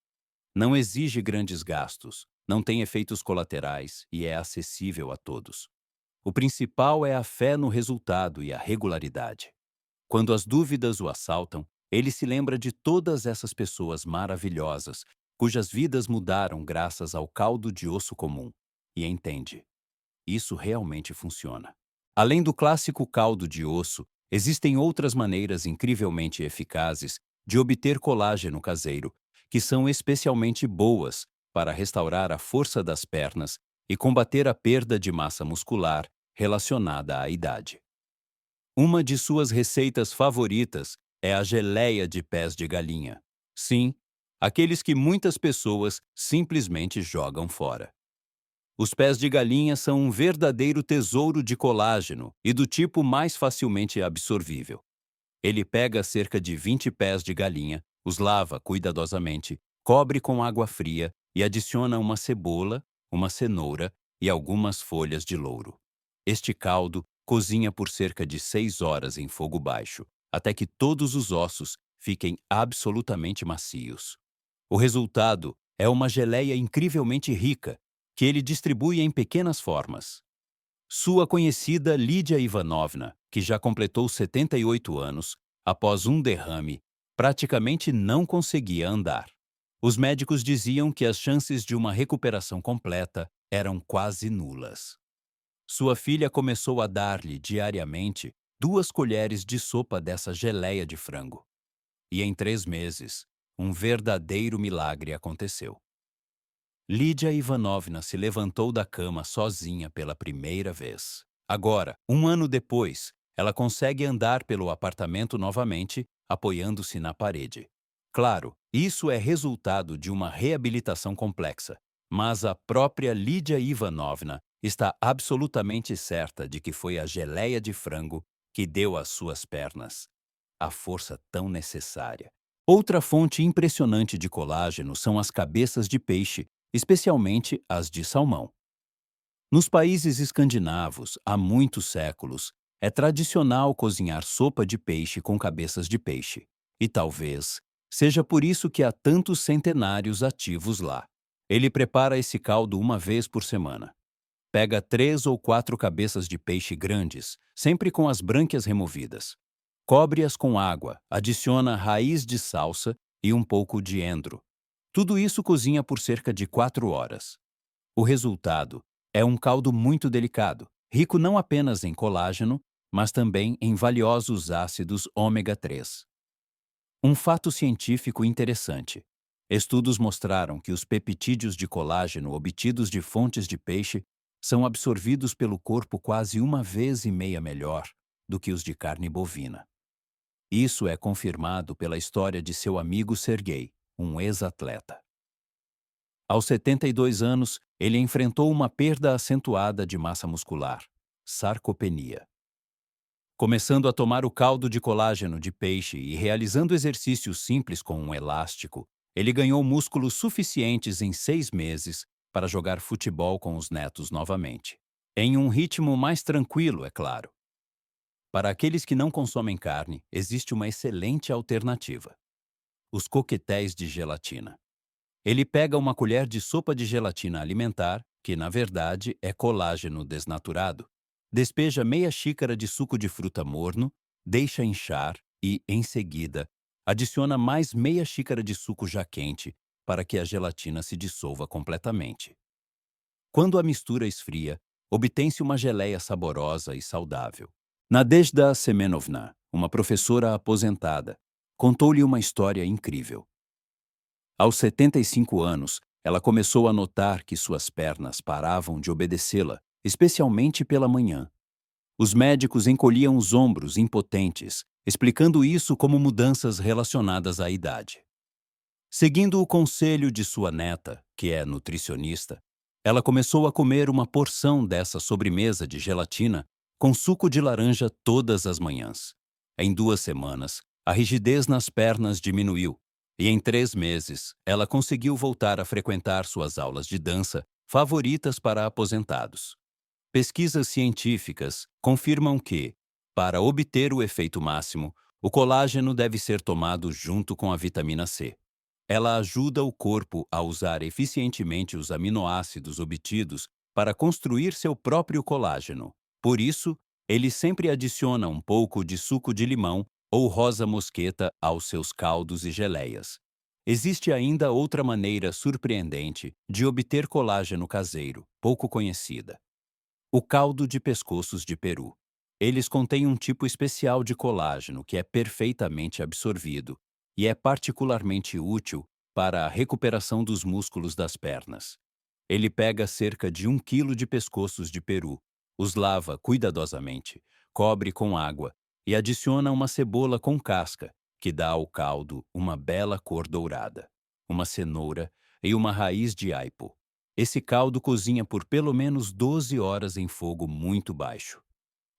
Não exige grandes gastos, não tem efeitos colaterais e é acessível a todos. O principal é a fé no resultado e a regularidade. Quando as dúvidas o assaltam, ele se lembra de todas essas pessoas maravilhosas, cujas vidas mudaram graças ao caldo de osso comum, e entende: isso realmente funciona. Além do clássico caldo de osso, existem outras maneiras incrivelmente eficazes de obter colágeno caseiro, que são especialmente boas para restaurar a força das pernas e combater a perda de massa muscular relacionada à idade. Uma de suas receitas favoritas é a geleia de pés de galinha. Sim, aqueles que muitas pessoas simplesmente jogam fora. Os pés de galinha são um verdadeiro tesouro de colágeno e do tipo mais facilmente absorvível. Ele pega cerca de 20 pés de galinha, os lava cuidadosamente, cobre com água fria e adiciona uma cebola, uma cenoura e algumas folhas de louro. Este caldo cozinha por cerca de 6 horas em fogo baixo, até que todos os ossos fiquem absolutamente macios. O resultado é uma geleia incrivelmente rica, que ele distribui em pequenas formas. Sua conhecida Lídia Ivanovna, que já completou 78 anos, após um derrame, praticamente não conseguia andar. Os médicos diziam que as chances de uma recuperação completa eram quase nulas. Sua filha começou a dar-lhe diariamente 2 colheres de sopa dessa geleia de frango. E em 3 meses, um verdadeiro milagre aconteceu. Lídia Ivanovna se levantou da cama sozinha pela primeira vez. Agora, um ano depois, ela consegue andar pelo apartamento novamente, apoiando-se na parede. Claro, isso é resultado de uma reabilitação complexa, mas a própria Lídia Ivanovna está absolutamente certa de que foi a geleia de frango que deu às suas pernas a força tão necessária. Outra fonte impressionante de colágeno são as cabeças de peixe, especialmente as de salmão. Nos países escandinavos, há muitos séculos, é tradicional cozinhar sopa de peixe com cabeças de peixe. E talvez seja por isso que há tantos centenários ativos lá. Ele prepara esse caldo uma vez por semana. Pega 3 ou 4 cabeças de peixe grandes, sempre com as brânquias removidas. Cobre-as com água, adiciona raiz de salsa e um pouco de endro. Tudo isso cozinha por cerca de 4 horas. O resultado é um caldo muito delicado, rico não apenas em colágeno, mas também em valiosos ácidos ômega 3. Um fato científico interessante. Estudos mostraram que os peptídeos de colágeno obtidos de fontes de peixe são absorvidos pelo corpo quase 1,5 vezes melhor do que os de carne bovina. Isso é confirmado pela história de seu amigo Sergei, um ex-atleta. Aos 72 anos, ele enfrentou uma perda acentuada de massa muscular, sarcopenia. Começando a tomar o caldo de colágeno de peixe e realizando exercícios simples com um elástico, ele ganhou músculos suficientes em 6 meses para jogar futebol com os netos novamente. Em um ritmo mais tranquilo, é claro. Para aqueles que não consomem carne, existe uma excelente alternativa: os coquetéis de gelatina. Ele pega uma colher de sopa de gelatina alimentar, que na verdade é colágeno desnaturado, despeja meia xícara de suco de fruta morno, deixa inchar e, em seguida, adiciona mais meia xícara de suco já quente para que a gelatina se dissolva completamente. Quando a mistura esfria, obtém-se uma geleia saborosa e saudável. Nadezhda Semenovna, uma professora aposentada, contou-lhe uma história incrível. Aos 75 anos, ela começou a notar que suas pernas paravam de obedecê-la, especialmente pela manhã. Os médicos encolhiam os ombros, impotentes, explicando isso como mudanças relacionadas à idade. Seguindo o conselho de sua neta, que é nutricionista, ela começou a comer uma porção dessa sobremesa de gelatina com suco de laranja todas as manhãs. Em 2 semanas, a rigidez nas pernas diminuiu, e em 3 meses, ela conseguiu voltar a frequentar suas aulas de dança, favoritas para aposentados. Pesquisas científicas confirmam que, para obter o efeito máximo, o colágeno deve ser tomado junto com a vitamina C. Ela ajuda o corpo a usar eficientemente os aminoácidos obtidos para construir seu próprio colágeno. Por isso, ele sempre adiciona um pouco de suco de limão ou rosa mosqueta aos seus caldos e geleias. Existe ainda outra maneira surpreendente de obter colágeno caseiro, pouco conhecida. O caldo de pescoços de peru. Eles contêm um tipo especial de colágeno que é perfeitamente absorvido e é particularmente útil para a recuperação dos músculos das pernas. Ele pega cerca de 1 quilo de pescoços de peru, os lava cuidadosamente, cobre com água e adiciona uma cebola com casca, que dá ao caldo uma bela cor dourada, uma cenoura e uma raiz de aipo. Esse caldo cozinha por pelo menos 12 horas em fogo muito baixo.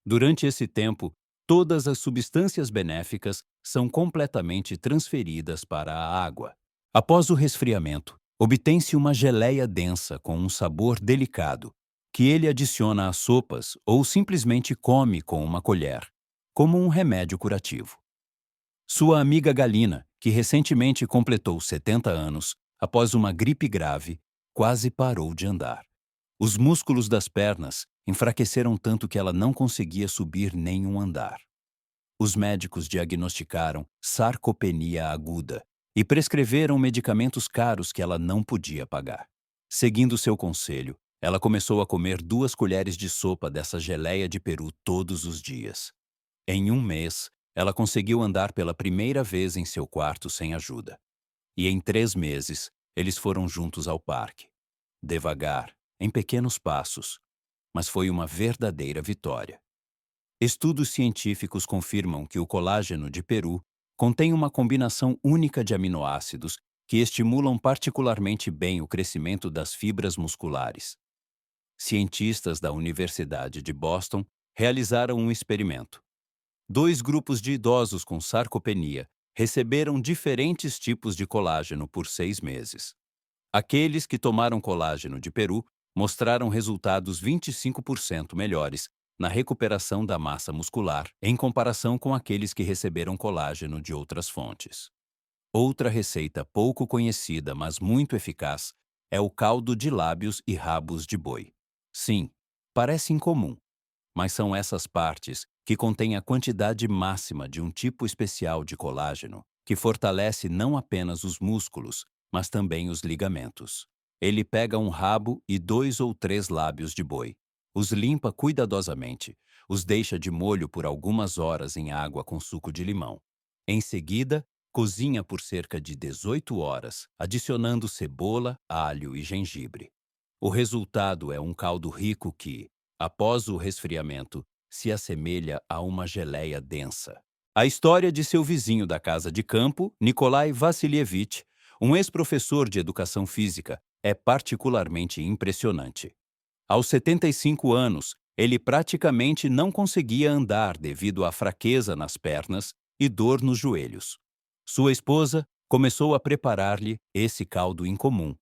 Durante esse tempo, todas as substâncias benéficas são completamente transferidas para a água. Após o resfriamento, obtém-se uma geleia densa com um sabor delicado, que ele adiciona às sopas ou simplesmente come com uma colher, como um remédio curativo. Sua amiga Galina, que recentemente completou 70 anos, após uma gripe grave, quase parou de andar. Os músculos das pernas enfraqueceram tanto que ela não conseguia subir nem um andar. Os médicos diagnosticaram sarcopenia aguda e prescreveram medicamentos caros que ela não podia pagar. Seguindo seu conselho, ela começou a comer 2 colheres de sopa dessa geleia de peru todos os dias. Em 1 mês, ela conseguiu andar pela primeira vez em seu quarto sem ajuda. E em 3 meses, eles foram juntos ao parque. Devagar, em pequenos passos, mas foi uma verdadeira vitória. Estudos científicos confirmam que o colágeno de peru contém uma combinação única de aminoácidos que estimulam particularmente bem o crescimento das fibras musculares. Cientistas da Universidade de Boston realizaram um experimento. 2 grupos de idosos com sarcopenia receberam diferentes tipos de colágeno por 6 meses. Aqueles que tomaram colágeno de peru mostraram resultados 25% melhores na recuperação da massa muscular em comparação com aqueles que receberam colágeno de outras fontes. Outra receita pouco conhecida, mas muito eficaz, é o caldo de lábios e rabos de boi. Sim, parece incomum, mas são essas partes que contêm a quantidade máxima de um tipo especial de colágeno que fortalece não apenas os músculos, mas também os ligamentos. Ele pega um rabo e 2 ou 3 lábios de boi, os limpa cuidadosamente, os deixa de molho por algumas horas em água com suco de limão. Em seguida, cozinha por cerca de 18 horas, adicionando cebola, alho e gengibre. O resultado é um caldo rico que, após o resfriamento, se assemelha a uma geleia densa. A história de seu vizinho da casa de campo, Nikolai Vassilievich, um ex-professor de educação física, é particularmente impressionante. Aos 75 anos, ele praticamente não conseguia andar devido à fraqueza nas pernas e dor nos joelhos. Sua esposa começou a preparar-lhe esse caldo incomum,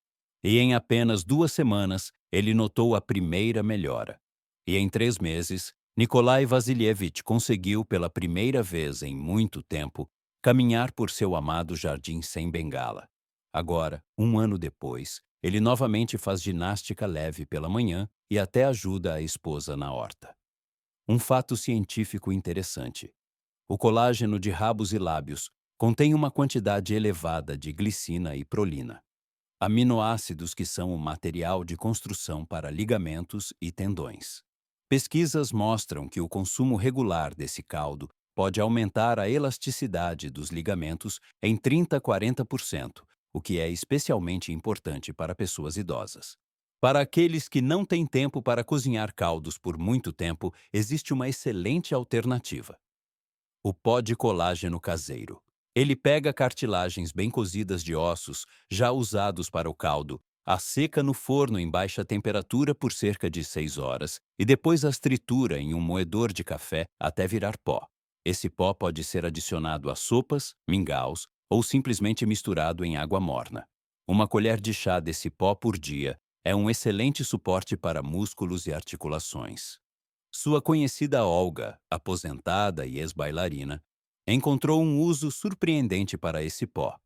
e em apenas 2 semanas ele notou a primeira melhora. E em 3 meses, Nikolai Vassilievich conseguiu pela primeira vez em muito tempo caminhar por seu amado jardim sem bengala. Agora, 1 ano depois, ele novamente faz ginástica leve pela manhã e até ajuda a esposa na horta. Um fato científico interessante. O colágeno de rabos e lábios contém uma quantidade elevada de glicina e prolina, aminoácidos que são o material de construção para ligamentos e tendões. Pesquisas mostram que o consumo regular desse caldo pode aumentar a elasticidade dos ligamentos em 30 a 40%, o que é especialmente importante para pessoas idosas. Para aqueles que não têm tempo para cozinhar caldos por muito tempo, existe uma excelente alternativa: o pó de colágeno caseiro. Ele pega cartilagens bem cozidas de ossos, já usados para o caldo, as seca no forno em baixa temperatura por cerca de 6 horas e depois as tritura em um moedor de café até virar pó. Esse pó pode ser adicionado a sopas, mingaus ou simplesmente misturado em água morna. Uma colher de chá desse pó por dia é um excelente suporte para músculos e articulações. Sua conhecida Olga, aposentada e ex-bailarina, encontrou um uso surpreendente para esse pó.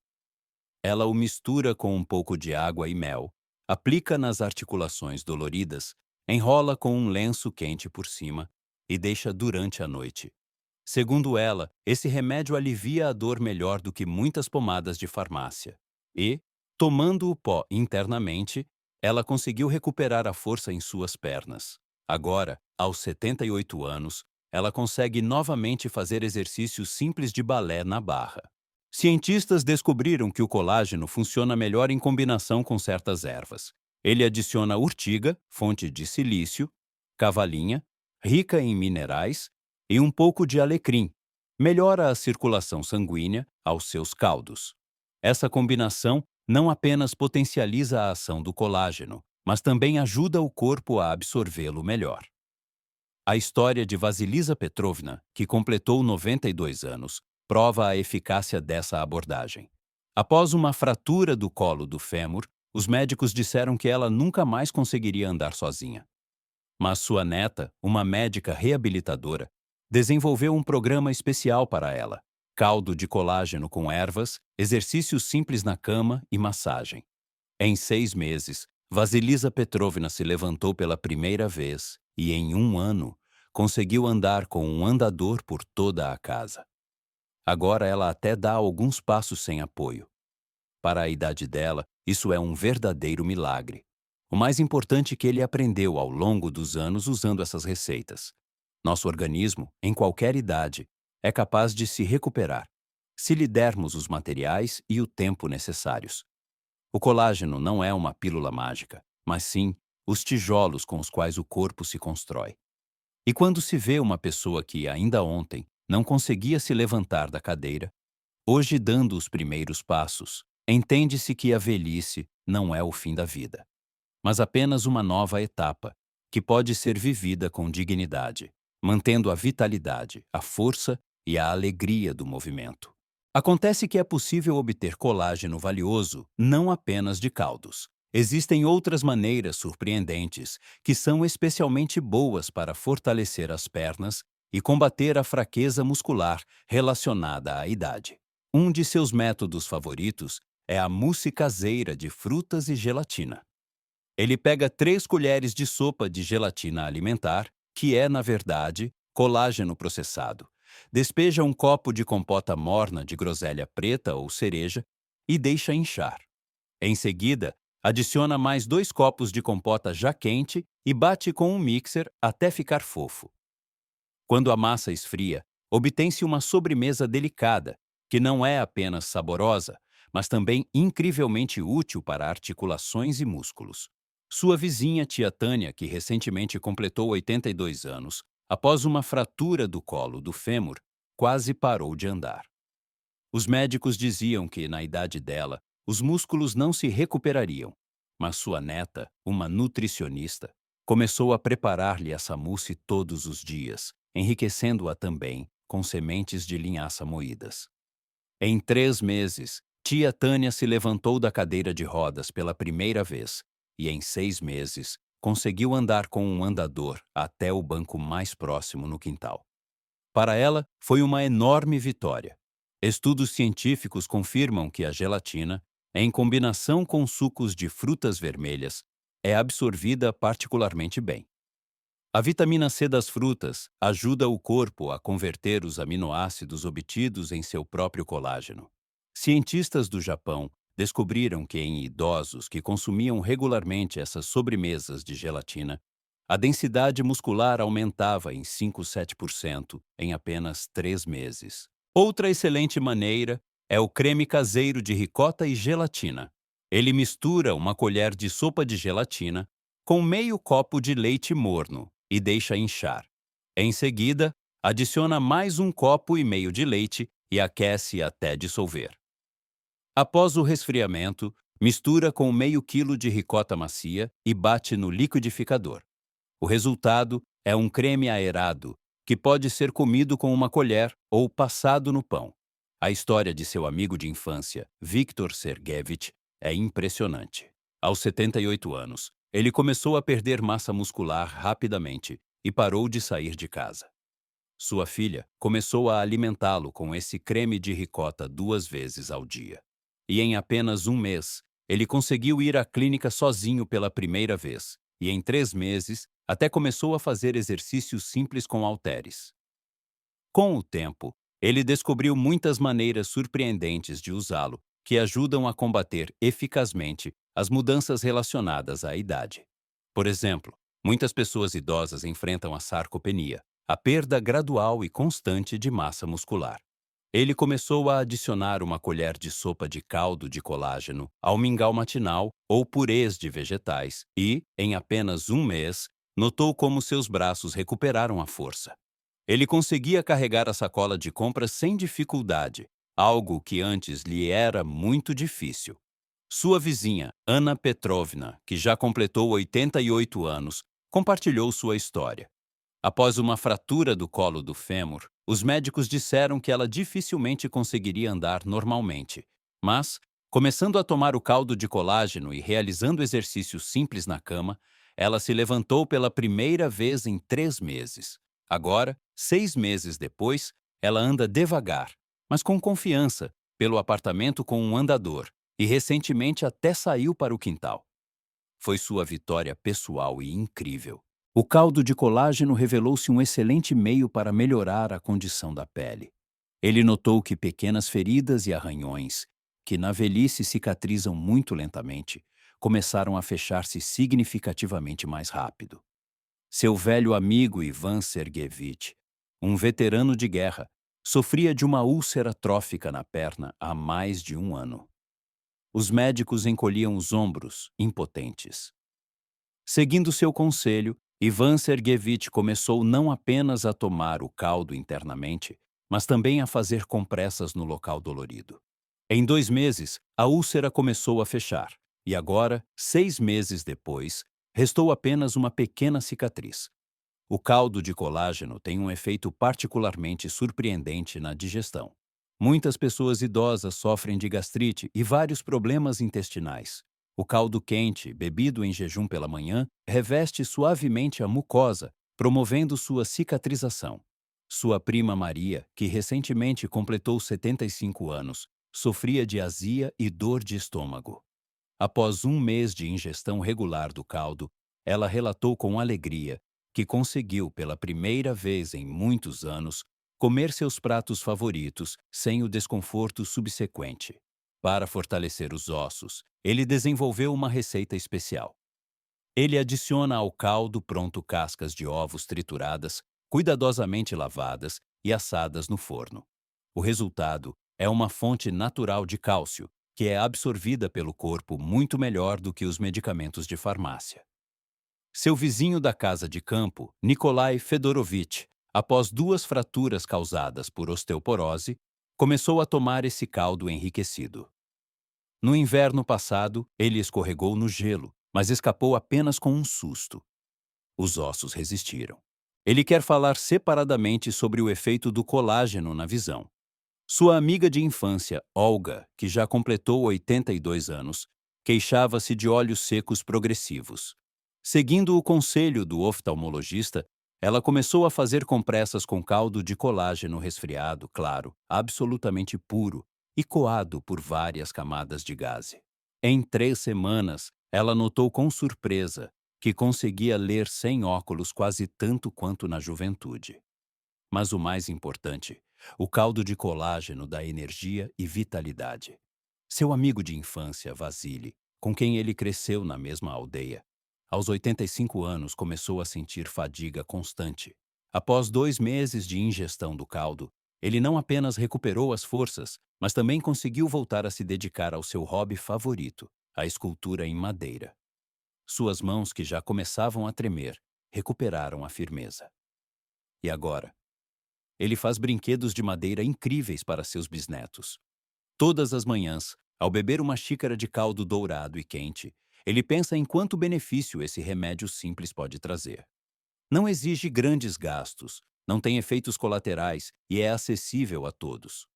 Ela o mistura com um pouco de água e mel, aplica nas articulações doloridas, enrola com um lenço quente por cima e deixa durante a noite. Segundo ela, esse remédio alivia a dor melhor do que muitas pomadas de farmácia. E, tomando o pó internamente, ela conseguiu recuperar a força em suas pernas. Agora, aos 78 anos, ela consegue novamente fazer exercícios simples de balé na barra. Cientistas descobriram que o colágeno funciona melhor em combinação com certas ervas. Ele adiciona urtiga, fonte de silício, cavalinha, rica em minerais, e um pouco de alecrim. Melhora a circulação sanguínea aos seus caldos. Essa combinação não apenas potencializa a ação do colágeno, mas também ajuda o corpo a absorvê-lo melhor. A história de Vasilisa Petrovna, que completou 92 anos, prova a eficácia dessa abordagem. Após uma fratura do colo do fêmur, os médicos disseram que ela nunca mais conseguiria andar sozinha. Mas sua neta, uma médica reabilitadora, desenvolveu um programa especial para ela: caldo de colágeno com ervas, exercícios simples na cama e massagem. Em 6 meses, Vasilisa Petrovna se levantou pela primeira vez e, em um ano, conseguiu andar com um andador por toda a casa. Agora ela até dá alguns passos sem apoio. Para a idade dela, isso é um verdadeiro milagre. O mais importante é que ele aprendeu ao longo dos anos usando essas receitas. Nosso organismo, em qualquer idade, é capaz de se recuperar, se lhe dermos os materiais e o tempo necessários. O colágeno não é uma pílula mágica, mas sim os tijolos com os quais o corpo se constrói. E quando se vê uma pessoa que, ainda ontem, não conseguia se levantar da cadeira, hoje dando os primeiros passos, entende-se que a velhice não é o fim da vida, mas apenas uma nova etapa, que pode ser vivida com dignidade, mantendo a vitalidade, a força e a alegria do movimento. Acontece que é possível obter colágeno valioso não apenas de caldos. Existem outras maneiras surpreendentes que são especialmente boas para fortalecer as pernas e combater a fraqueza muscular relacionada à idade. Um de seus métodos favoritos é a mousse caseira de frutas e gelatina. Ele pega 3 colheres de sopa de gelatina alimentar, que é, na verdade, colágeno processado. Despeja um copo de compota morna de groselha preta ou cereja e deixa inchar. Em seguida, adiciona mais 2 copos de compota já quente e bate com um mixer até ficar fofo. Quando a massa esfria, obtém-se uma sobremesa delicada, que não é apenas saborosa, mas também incrivelmente útil para articulações e músculos. Sua vizinha tia Tânia, que recentemente completou 82 anos, após uma fratura do colo do fêmur, quase parou de andar. Os médicos diziam que, na idade dela, os músculos não se recuperariam, mas sua neta, uma nutricionista, começou a preparar-lhe essa mousse todos os dias, enriquecendo-a também com sementes de linhaça moídas. Em 3 meses, tia Tânia se levantou da cadeira de rodas pela primeira vez e, em 6 meses, conseguiu andar com um andador até o banco mais próximo no quintal. Para ela, foi uma enorme vitória. Estudos científicos confirmam que a gelatina, em combinação com sucos de frutas vermelhas, é absorvida particularmente bem. A vitamina C das frutas ajuda o corpo a converter os aminoácidos obtidos em seu próprio colágeno. Cientistas do Japão descobriram que em idosos que consumiam regularmente essas sobremesas de gelatina, a densidade muscular aumentava em 5 a 7% em apenas 3 meses. Outra excelente maneira é o creme caseiro de ricota e gelatina. Ele mistura uma colher de sopa de gelatina com meio copo de leite morno e deixa inchar. Em seguida, adiciona mais um copo e meio de leite e aquece até dissolver. Após o resfriamento, mistura com meio quilo de ricota macia e bate no liquidificador. O resultado é um creme aerado, que pode ser comido com uma colher ou passado no pão. A história de seu amigo de infância, Viktor Sergeyevich, é impressionante. Aos 78 anos, ele começou a perder massa muscular rapidamente e parou de sair de casa. Sua filha começou a alimentá-lo com esse creme de ricota 2 vezes ao dia. E em apenas um mês, ele conseguiu ir à clínica sozinho pela primeira vez, e em 3 meses, até começou a fazer exercícios simples com halteres. Com o tempo, ele descobriu muitas maneiras surpreendentes de usá-lo, que ajudam a combater eficazmente as mudanças relacionadas à idade. Por exemplo, muitas pessoas idosas enfrentam a sarcopenia, a perda gradual e constante de massa muscular. Ele começou a adicionar uma colher de sopa de caldo de colágeno ao mingau matinal ou purês de vegetais e, em apenas um mês, notou como seus braços recuperaram a força. Ele conseguia carregar a sacola de compras sem dificuldade, algo que antes lhe era muito difícil. Sua vizinha, Anna Petrovna, que já completou 88 anos, compartilhou sua história. Após uma fratura do colo do fêmur, os médicos disseram que ela dificilmente conseguiria andar normalmente. Mas, começando a tomar o caldo de colágeno e realizando exercícios simples na cama, ela se levantou pela primeira vez em 3 meses. Agora, 6 meses depois, ela anda devagar, mas com confiança, pelo apartamento com um andador, e recentemente até saiu para o quintal. Foi sua vitória pessoal e incrível. O caldo de colágeno revelou-se um excelente meio para melhorar a condição da pele. Ele notou que pequenas feridas e arranhões, que na velhice cicatrizam muito lentamente, começaram a fechar-se significativamente mais rápido. Seu velho amigo Ivan Sergeyevich, um veterano de guerra, sofria de uma úlcera trófica na perna há mais de um ano. Os médicos encolhiam os ombros, impotentes. Seguindo seu conselho, Ivan Sergeyevich começou não apenas a tomar o caldo internamente, mas também a fazer compressas no local dolorido. Em 2 meses, a úlcera começou a fechar, e agora, 6 meses depois, restou apenas uma pequena cicatriz. O caldo de colágeno tem um efeito particularmente surpreendente na digestão. Muitas pessoas idosas sofrem de gastrite e vários problemas intestinais. O caldo quente, bebido em jejum pela manhã, reveste suavemente a mucosa, promovendo sua cicatrização. Sua prima Maria, que recentemente completou 75 anos, sofria de azia e dor de estômago. Após um mês de ingestão regular do caldo, ela relatou com alegria que conseguiu, pela primeira vez em muitos anos, comer seus pratos favoritos sem o desconforto subsequente. Para fortalecer os ossos, ele desenvolveu uma receita especial. Ele adiciona ao caldo pronto cascas de ovos trituradas, cuidadosamente lavadas e assadas no forno. O resultado é uma fonte natural de cálcio, que é absorvida pelo corpo muito melhor do que os medicamentos de farmácia. Seu vizinho da casa de campo, Nikolai Fedorovitch, após 2 fraturas causadas por osteoporose, começou a tomar esse caldo enriquecido. No inverno passado, ele escorregou no gelo, mas escapou apenas com um susto. Os ossos resistiram. Ele quer falar separadamente sobre o efeito do colágeno na visão. Sua amiga de infância, Olga, que já completou 82 anos, queixava-se de olhos secos progressivos. Seguindo o conselho do oftalmologista, ela começou a fazer compressas com caldo de colágeno resfriado, claro, absolutamente puro e coado por várias camadas de gaze. Em 3 semanas, ela notou com surpresa que conseguia ler sem óculos quase tanto quanto na juventude. Mas o mais importante, o caldo de colágeno dá energia e vitalidade. Seu amigo de infância, Vasily, com quem ele cresceu na mesma aldeia, aos 85 anos começou a sentir fadiga constante. Após 2 meses de ingestão do caldo, Ele não apenas recuperou as forças, mas também conseguiu voltar a se dedicar ao seu hobby favorito, a escultura em madeira. Suas mãos, que já começavam a tremer, recuperaram a firmeza. E agora? Ele faz brinquedos de madeira incríveis para seus bisnetos. Todas as manhãs, ao beber uma xícara de caldo dourado e quente, ele pensa em quanto benefício esse remédio simples pode trazer. Não exige grandes gastos, não tem efeitos colaterais e é acessível a todos.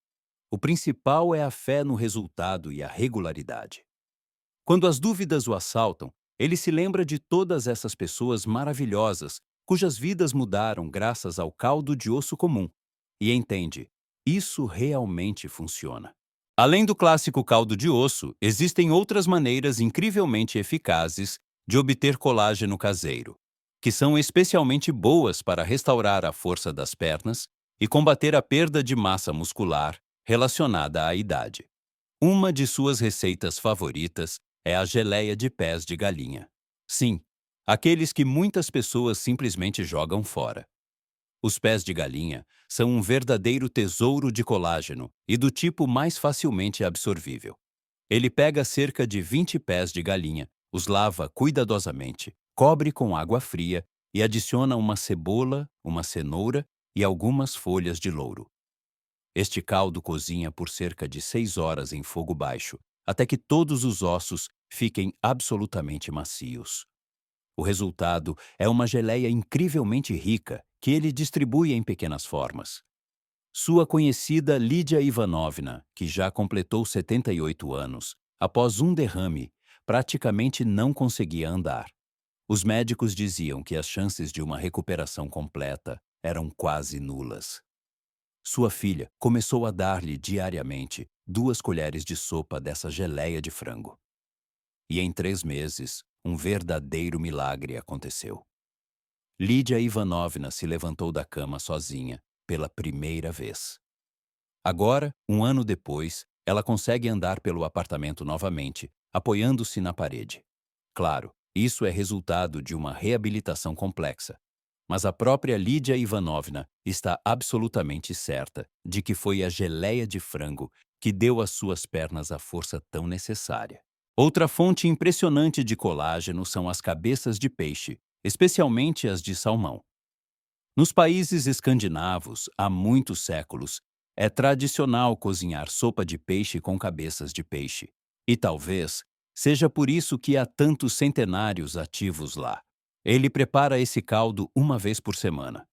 O principal é a fé no resultado e a regularidade. Quando as dúvidas o assaltam, ele se lembra de todas essas pessoas maravilhosas cujas vidas mudaram graças ao caldo de osso comum e entende: isso realmente funciona. Além do clássico caldo de osso, existem outras maneiras incrivelmente eficazes de obter colágeno caseiro, que são especialmente boas para restaurar a força das pernas e combater a perda de massa muscular relacionada à idade. Uma de suas receitas favoritas é a geleia de pés de galinha. Sim, aqueles que muitas pessoas simplesmente jogam fora. Os pés de galinha são um verdadeiro tesouro de colágeno e do tipo mais facilmente absorvível. Ele pega cerca de 20 pés de galinha, os lava cuidadosamente, cobre com água fria e adiciona uma cebola, uma cenoura e algumas folhas de louro. Este caldo cozinha por cerca de 6 horas em fogo baixo, até que todos os ossos fiquem absolutamente macios. O resultado é uma geleia incrivelmente rica que ele distribui em pequenas formas. Sua conhecida Lídia Ivanovna, que já completou 78 anos, após um derrame, praticamente não conseguia andar. Os médicos diziam que as chances de uma recuperação completa eram quase nulas. Sua filha começou a dar-lhe diariamente 2 colheres de sopa dessa geleia de frango. E em 3 meses, um verdadeiro milagre aconteceu. Lídia Ivanovna se levantou da cama sozinha, pela primeira vez. Agora, um ano depois, ela consegue andar pelo apartamento novamente, apoiando-se na parede. Claro, isso é resultado de uma reabilitação complexa, mas a própria Lídia Ivanovna está absolutamente certa de que foi a geleia de frango que deu às suas pernas a força tão necessária. Outra fonte impressionante de colágeno são as cabeças de peixe, especialmente as de salmão. Nos países escandinavos, há muitos séculos, é tradicional cozinhar sopa de peixe com cabeças de peixe. E talvez seja por isso que há tantos centenários ativos lá. Ele prepara esse caldo uma vez por semana.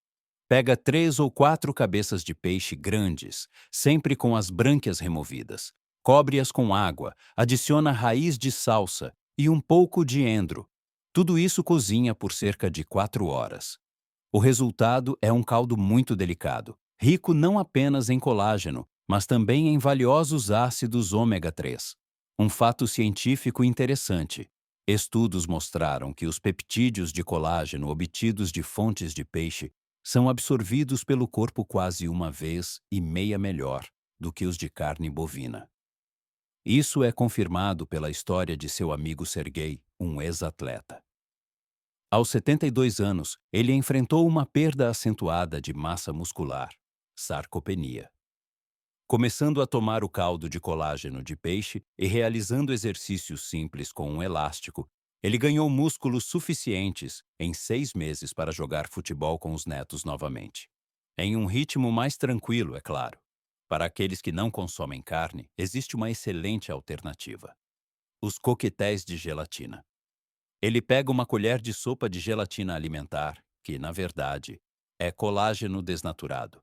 Pega 3 ou 4 cabeças de peixe grandes, sempre com as brânquias removidas. Cobre-as com água, adiciona raiz de salsa e um pouco de endro. Tudo isso cozinha por cerca de 4 horas. O resultado é um caldo muito delicado, rico não apenas em colágeno, mas também em valiosos ácidos ômega 3. Um fato científico interessante. Estudos mostraram que os peptídeos de colágeno obtidos de fontes de peixe são absorvidos pelo corpo quase 1,5 vezes melhor do que os de carne bovina. Isso é confirmado pela história de seu amigo Sergei, um ex-atleta. Aos 72 anos, ele enfrentou uma perda acentuada de massa muscular, sarcopenia. Começando a tomar o caldo de colágeno de peixe e realizando exercícios simples com um elástico, ele ganhou músculos suficientes em 6 meses para jogar futebol com os netos novamente. Em um ritmo mais tranquilo, é claro. Para aqueles que não consomem carne, existe uma excelente alternativa: os coquetéis de gelatina. Ele pega uma colher de sopa de gelatina alimentar, que, na verdade, é colágeno desnaturado.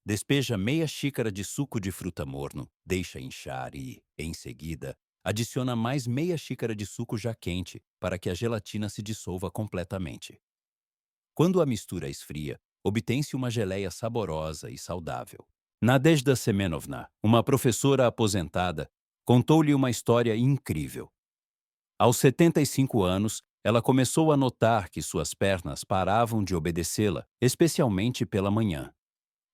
Despeja meia xícara de suco de fruta morno, deixa inchar e, em seguida, adiciona mais meia xícara de suco já quente para que a gelatina se dissolva completamente. Quando a mistura esfria, obtém-se uma geleia saborosa e saudável. Nadezhda Semenovna, uma professora aposentada, contou-lhe uma história incrível. Aos 75 anos, ela começou a notar que suas pernas paravam de obedecê-la, especialmente pela manhã.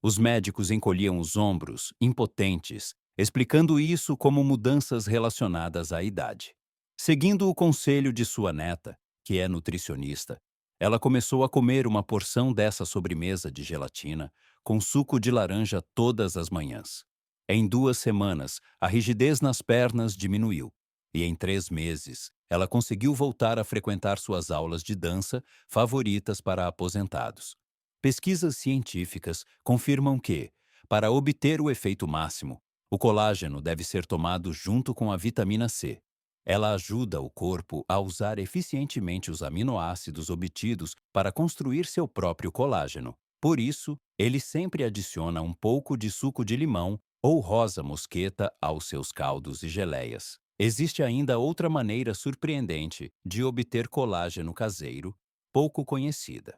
Os médicos encolhiam os ombros, impotentes, explicando isso como mudanças relacionadas à idade. Seguindo o conselho de sua neta, que é nutricionista, ela começou a comer uma porção dessa sobremesa de gelatina com suco de laranja todas as manhãs. Em 2 semanas, a rigidez nas pernas diminuiu, e em 3 meses, ela conseguiu voltar a frequentar suas aulas de dança favoritas para aposentados. Pesquisas científicas confirmam que, para obter o efeito máximo, o colágeno deve ser tomado junto com a vitamina C. Ela ajuda o corpo a usar eficientemente os aminoácidos obtidos para construir seu próprio colágeno. Por isso, ele sempre adiciona um pouco de suco de limão ou rosa mosqueta aos seus caldos e geleias. Existe ainda outra maneira surpreendente de obter colágeno caseiro, pouco conhecida: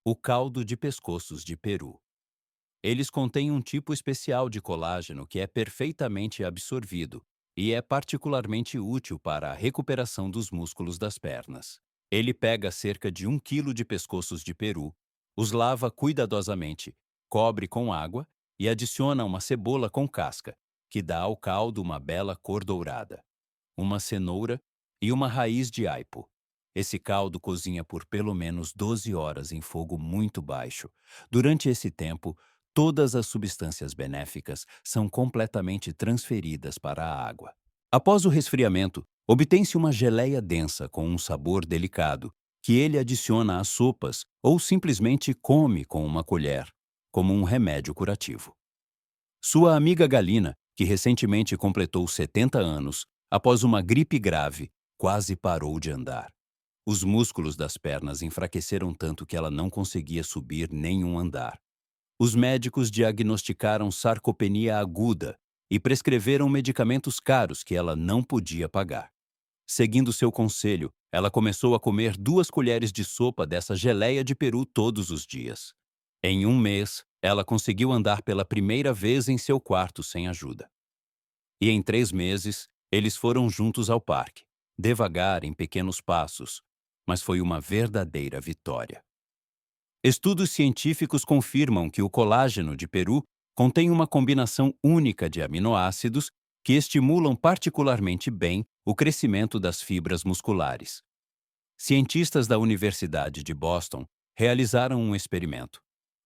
o caldo de pescoços de peru. Eles contêm um tipo especial de colágeno que é perfeitamente absorvido e é particularmente útil para a recuperação dos músculos das pernas. Ele pega cerca de 1 quilo de pescoços de peru, os lava cuidadosamente, cobre com água e adiciona uma cebola com casca, que dá ao caldo uma bela cor dourada, uma cenoura e uma raiz de aipo. Esse caldo cozinha por pelo menos 12 horas em fogo muito baixo. Durante esse tempo, todas as substâncias benéficas são completamente transferidas para a água. Após o resfriamento, obtém-se uma geleia densa com um sabor delicado, que ele adiciona às sopas ou simplesmente come com uma colher, como um remédio curativo. Sua amiga Galina, que recentemente completou 70 anos, após uma gripe grave, quase parou de andar. Os músculos das pernas enfraqueceram tanto que ela não conseguia subir nenhum andar. Os médicos diagnosticaram sarcopenia aguda e prescreveram medicamentos caros que ela não podia pagar. Seguindo seu conselho, ela começou a comer 2 colheres de sopa dessa geleia de peru todos os dias. Em um mês, ela conseguiu andar pela primeira vez em seu quarto sem ajuda. E em 3 meses, eles foram juntos ao parque, devagar, em pequenos passos, mas foi uma verdadeira vitória. Estudos científicos confirmam que o colágeno de peru contém uma combinação única de aminoácidos que estimulam particularmente bem o crescimento das fibras musculares. Cientistas da Universidade de Boston realizaram um experimento.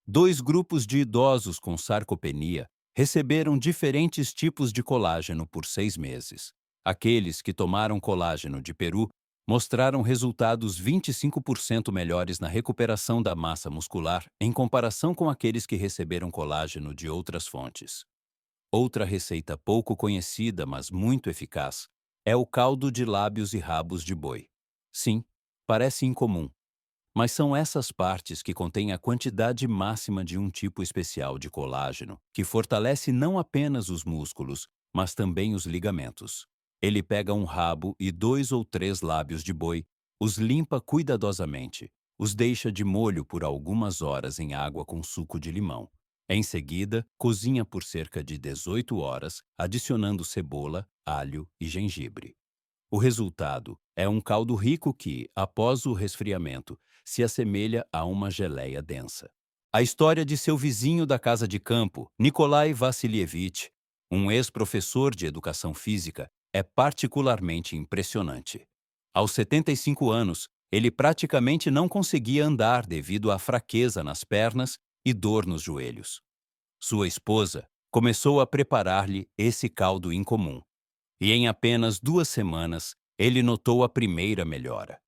2 grupos de idosos com sarcopenia receberam diferentes tipos de colágeno por 6 meses. Aqueles que tomaram colágeno de peru mostraram resultados 25% melhores na recuperação da massa muscular em comparação com aqueles que receberam colágeno de outras fontes. Outra receita pouco conhecida, mas muito eficaz, é o caldo de lábios e rabos de boi. Sim, parece incomum, mas são essas partes que contêm a quantidade máxima de um tipo especial de colágeno, que fortalece não apenas os músculos, mas também os ligamentos. Ele pega um rabo e 2 ou 3 lábios de boi, os limpa cuidadosamente, os deixa de molho por algumas horas em água com suco de limão. Em seguida, cozinha por cerca de 18 horas, adicionando cebola, alho e gengibre. O resultado é um caldo rico que, após o resfriamento, se assemelha a uma geleia densa. A história de seu vizinho da casa de campo, Nikolai Vassilievich, um ex-professor de educação física, é particularmente impressionante. Aos 75 anos, ele praticamente não conseguia andar devido à fraqueza nas pernas e dor nos joelhos. Sua esposa começou a preparar-lhe esse caldo incomum. E em apenas 2 semanas, ele notou a primeira melhora.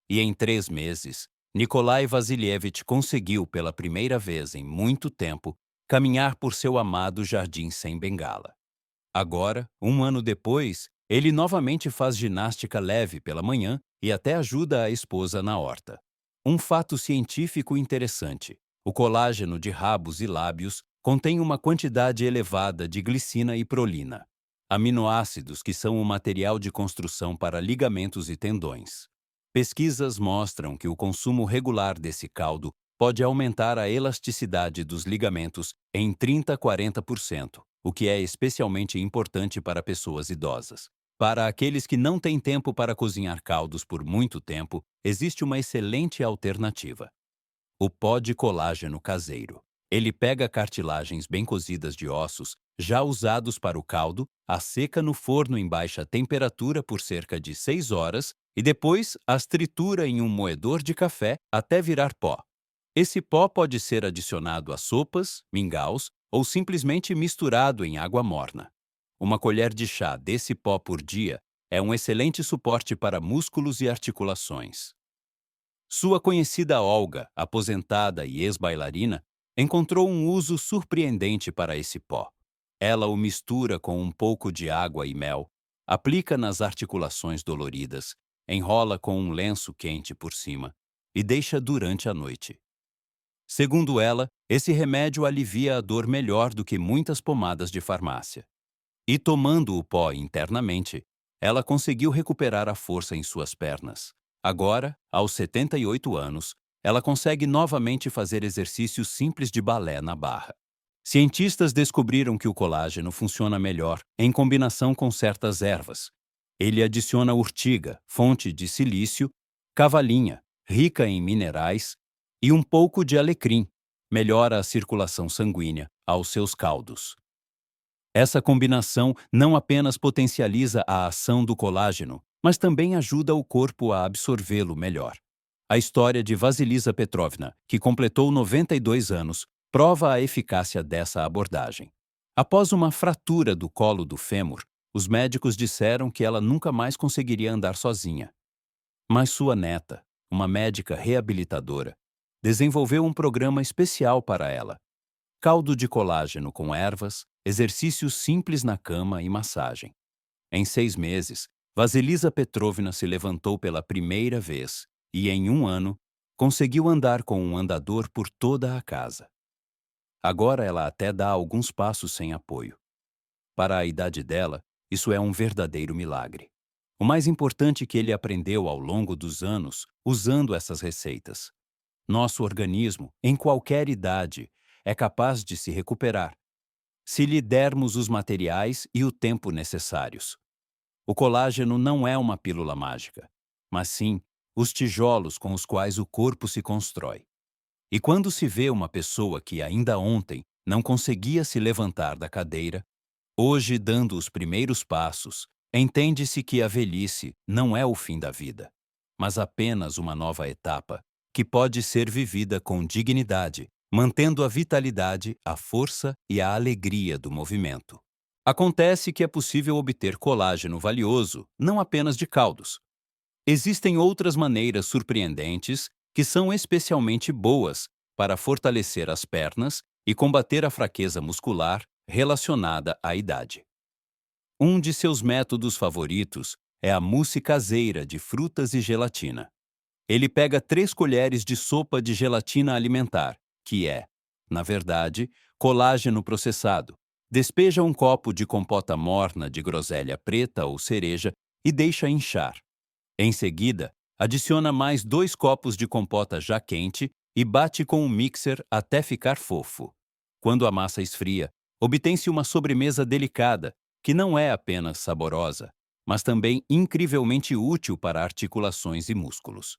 E em 3 meses, Nikolai Vassilievich conseguiu, pela primeira vez em muito tempo, caminhar por seu amado jardim sem bengala. Agora, um ano depois, ele novamente faz ginástica leve pela manhã e até ajuda a esposa na horta. Um fato científico interessante: o colágeno de rabos e lábios contém uma quantidade elevada de glicina e prolina, aminoácidos que são o material de construção para ligamentos e tendões. Pesquisas mostram que o consumo regular desse caldo pode aumentar a elasticidade dos ligamentos em 30 a 40%, o que é especialmente importante para pessoas idosas. Para aqueles que não têm tempo para cozinhar caldos por muito tempo, existe uma excelente alternativa: o pó de colágeno caseiro. Ele pega cartilagens bem cozidas de ossos, já usados para o caldo, as seca no forno em baixa temperatura por cerca de 6 horas e depois as tritura em um moedor de café até virar pó. Esse pó pode ser adicionado a sopas, mingaus ou simplesmente misturado em água morna. Uma colher de chá desse pó por dia é um excelente suporte para músculos e articulações. Sua conhecida Olga, aposentada e ex-bailarina, encontrou um uso surpreendente para esse pó. Ela o mistura com um pouco de água e mel, aplica nas articulações doloridas, enrola com um lenço quente por cima e deixa durante a noite. Segundo ela, esse remédio alivia a dor melhor do que muitas pomadas de farmácia. E tomando o pó internamente, ela conseguiu recuperar a força em suas pernas. Agora, aos 78 anos, ela consegue novamente fazer exercícios simples de balé na barra. Cientistas descobriram que o colágeno funciona melhor em combinação com certas ervas. Ele adiciona urtiga, fonte de silício, cavalinha, rica em minerais, e um pouco de alecrim, melhora a circulação sanguínea aos seus caldos. Essa combinação não apenas potencializa a ação do colágeno, mas também ajuda o corpo a absorvê-lo melhor. A história de Vasilisa Petrovna, que completou 92 anos, prova a eficácia dessa abordagem. Após uma fratura do colo do fêmur, os médicos disseram que ela nunca mais conseguiria andar sozinha. Mas sua neta, uma médica reabilitadora, desenvolveu um programa especial para ela. Caldo de colágeno com ervas, exercícios simples na cama e massagem. Em 6 meses, Vasilisa Petrovna se levantou pela primeira vez e, em um ano, conseguiu andar com um andador por toda a casa. Agora ela até dá alguns passos sem apoio. Para a idade dela, isso é um verdadeiro milagre. O mais importante que ele aprendeu ao longo dos anos usando essas receitas. Nosso organismo, em qualquer idade, é capaz de se recuperar, se lhe dermos os materiais e o tempo necessários. O colágeno não é uma pílula mágica, mas sim os tijolos com os quais o corpo se constrói. E quando se vê uma pessoa que ainda ontem não conseguia se levantar da cadeira, hoje dando os primeiros passos, entende-se que a velhice não é o fim da vida, mas apenas uma nova etapa que pode ser vivida com dignidade, mantendo a vitalidade, a força e a alegria do movimento. Acontece que é possível obter colágeno valioso não apenas de caldos. Existem outras maneiras surpreendentes que são especialmente boas para fortalecer as pernas e combater a fraqueza muscular relacionada à idade. Um de seus métodos favoritos é a mousse caseira de frutas e gelatina. Ele pega 3 colheres de sopa de gelatina alimentar, que é, na verdade, colágeno processado. Despeja um copo de compota morna de groselha preta ou cereja e deixa inchar. Em seguida, adiciona mais 2 copos de compota já quente e bate com um mixer até ficar fofo. Quando a massa esfria, obtém-se uma sobremesa delicada, que não é apenas saborosa, mas também incrivelmente útil para articulações e músculos.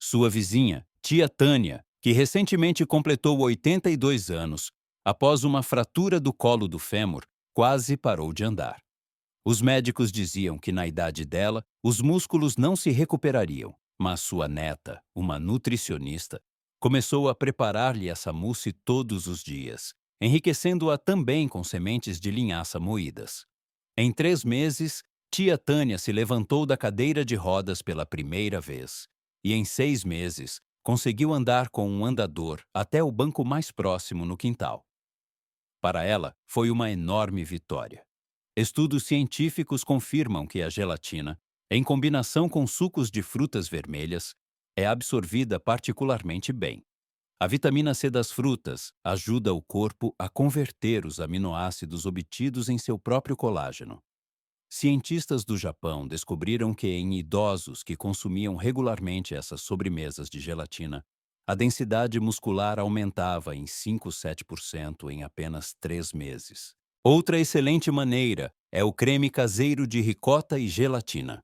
Sua vizinha, tia Tânia, que recentemente completou 82 anos, após uma fratura do colo do fêmur, quase parou de andar. Os médicos diziam que na idade dela, os músculos não se recuperariam, mas sua neta, uma nutricionista, começou a preparar-lhe essa mousse todos os dias, enriquecendo-a também com sementes de linhaça moídas. Em 3 meses, tia Tânia se levantou da cadeira de rodas pela primeira vez e, em 6 meses, conseguiu andar com um andador até o banco mais próximo no quintal. Para ela, foi uma enorme vitória. Estudos científicos confirmam que a gelatina, em combinação com sucos de frutas vermelhas, é absorvida particularmente bem. A vitamina C das frutas ajuda o corpo a converter os aminoácidos obtidos em seu próprio colágeno. Cientistas do Japão descobriram que em idosos que consumiam regularmente essas sobremesas de gelatina, a densidade muscular aumentava em 5-7% em apenas 3 meses. Outra excelente maneira é o creme caseiro de ricota e gelatina.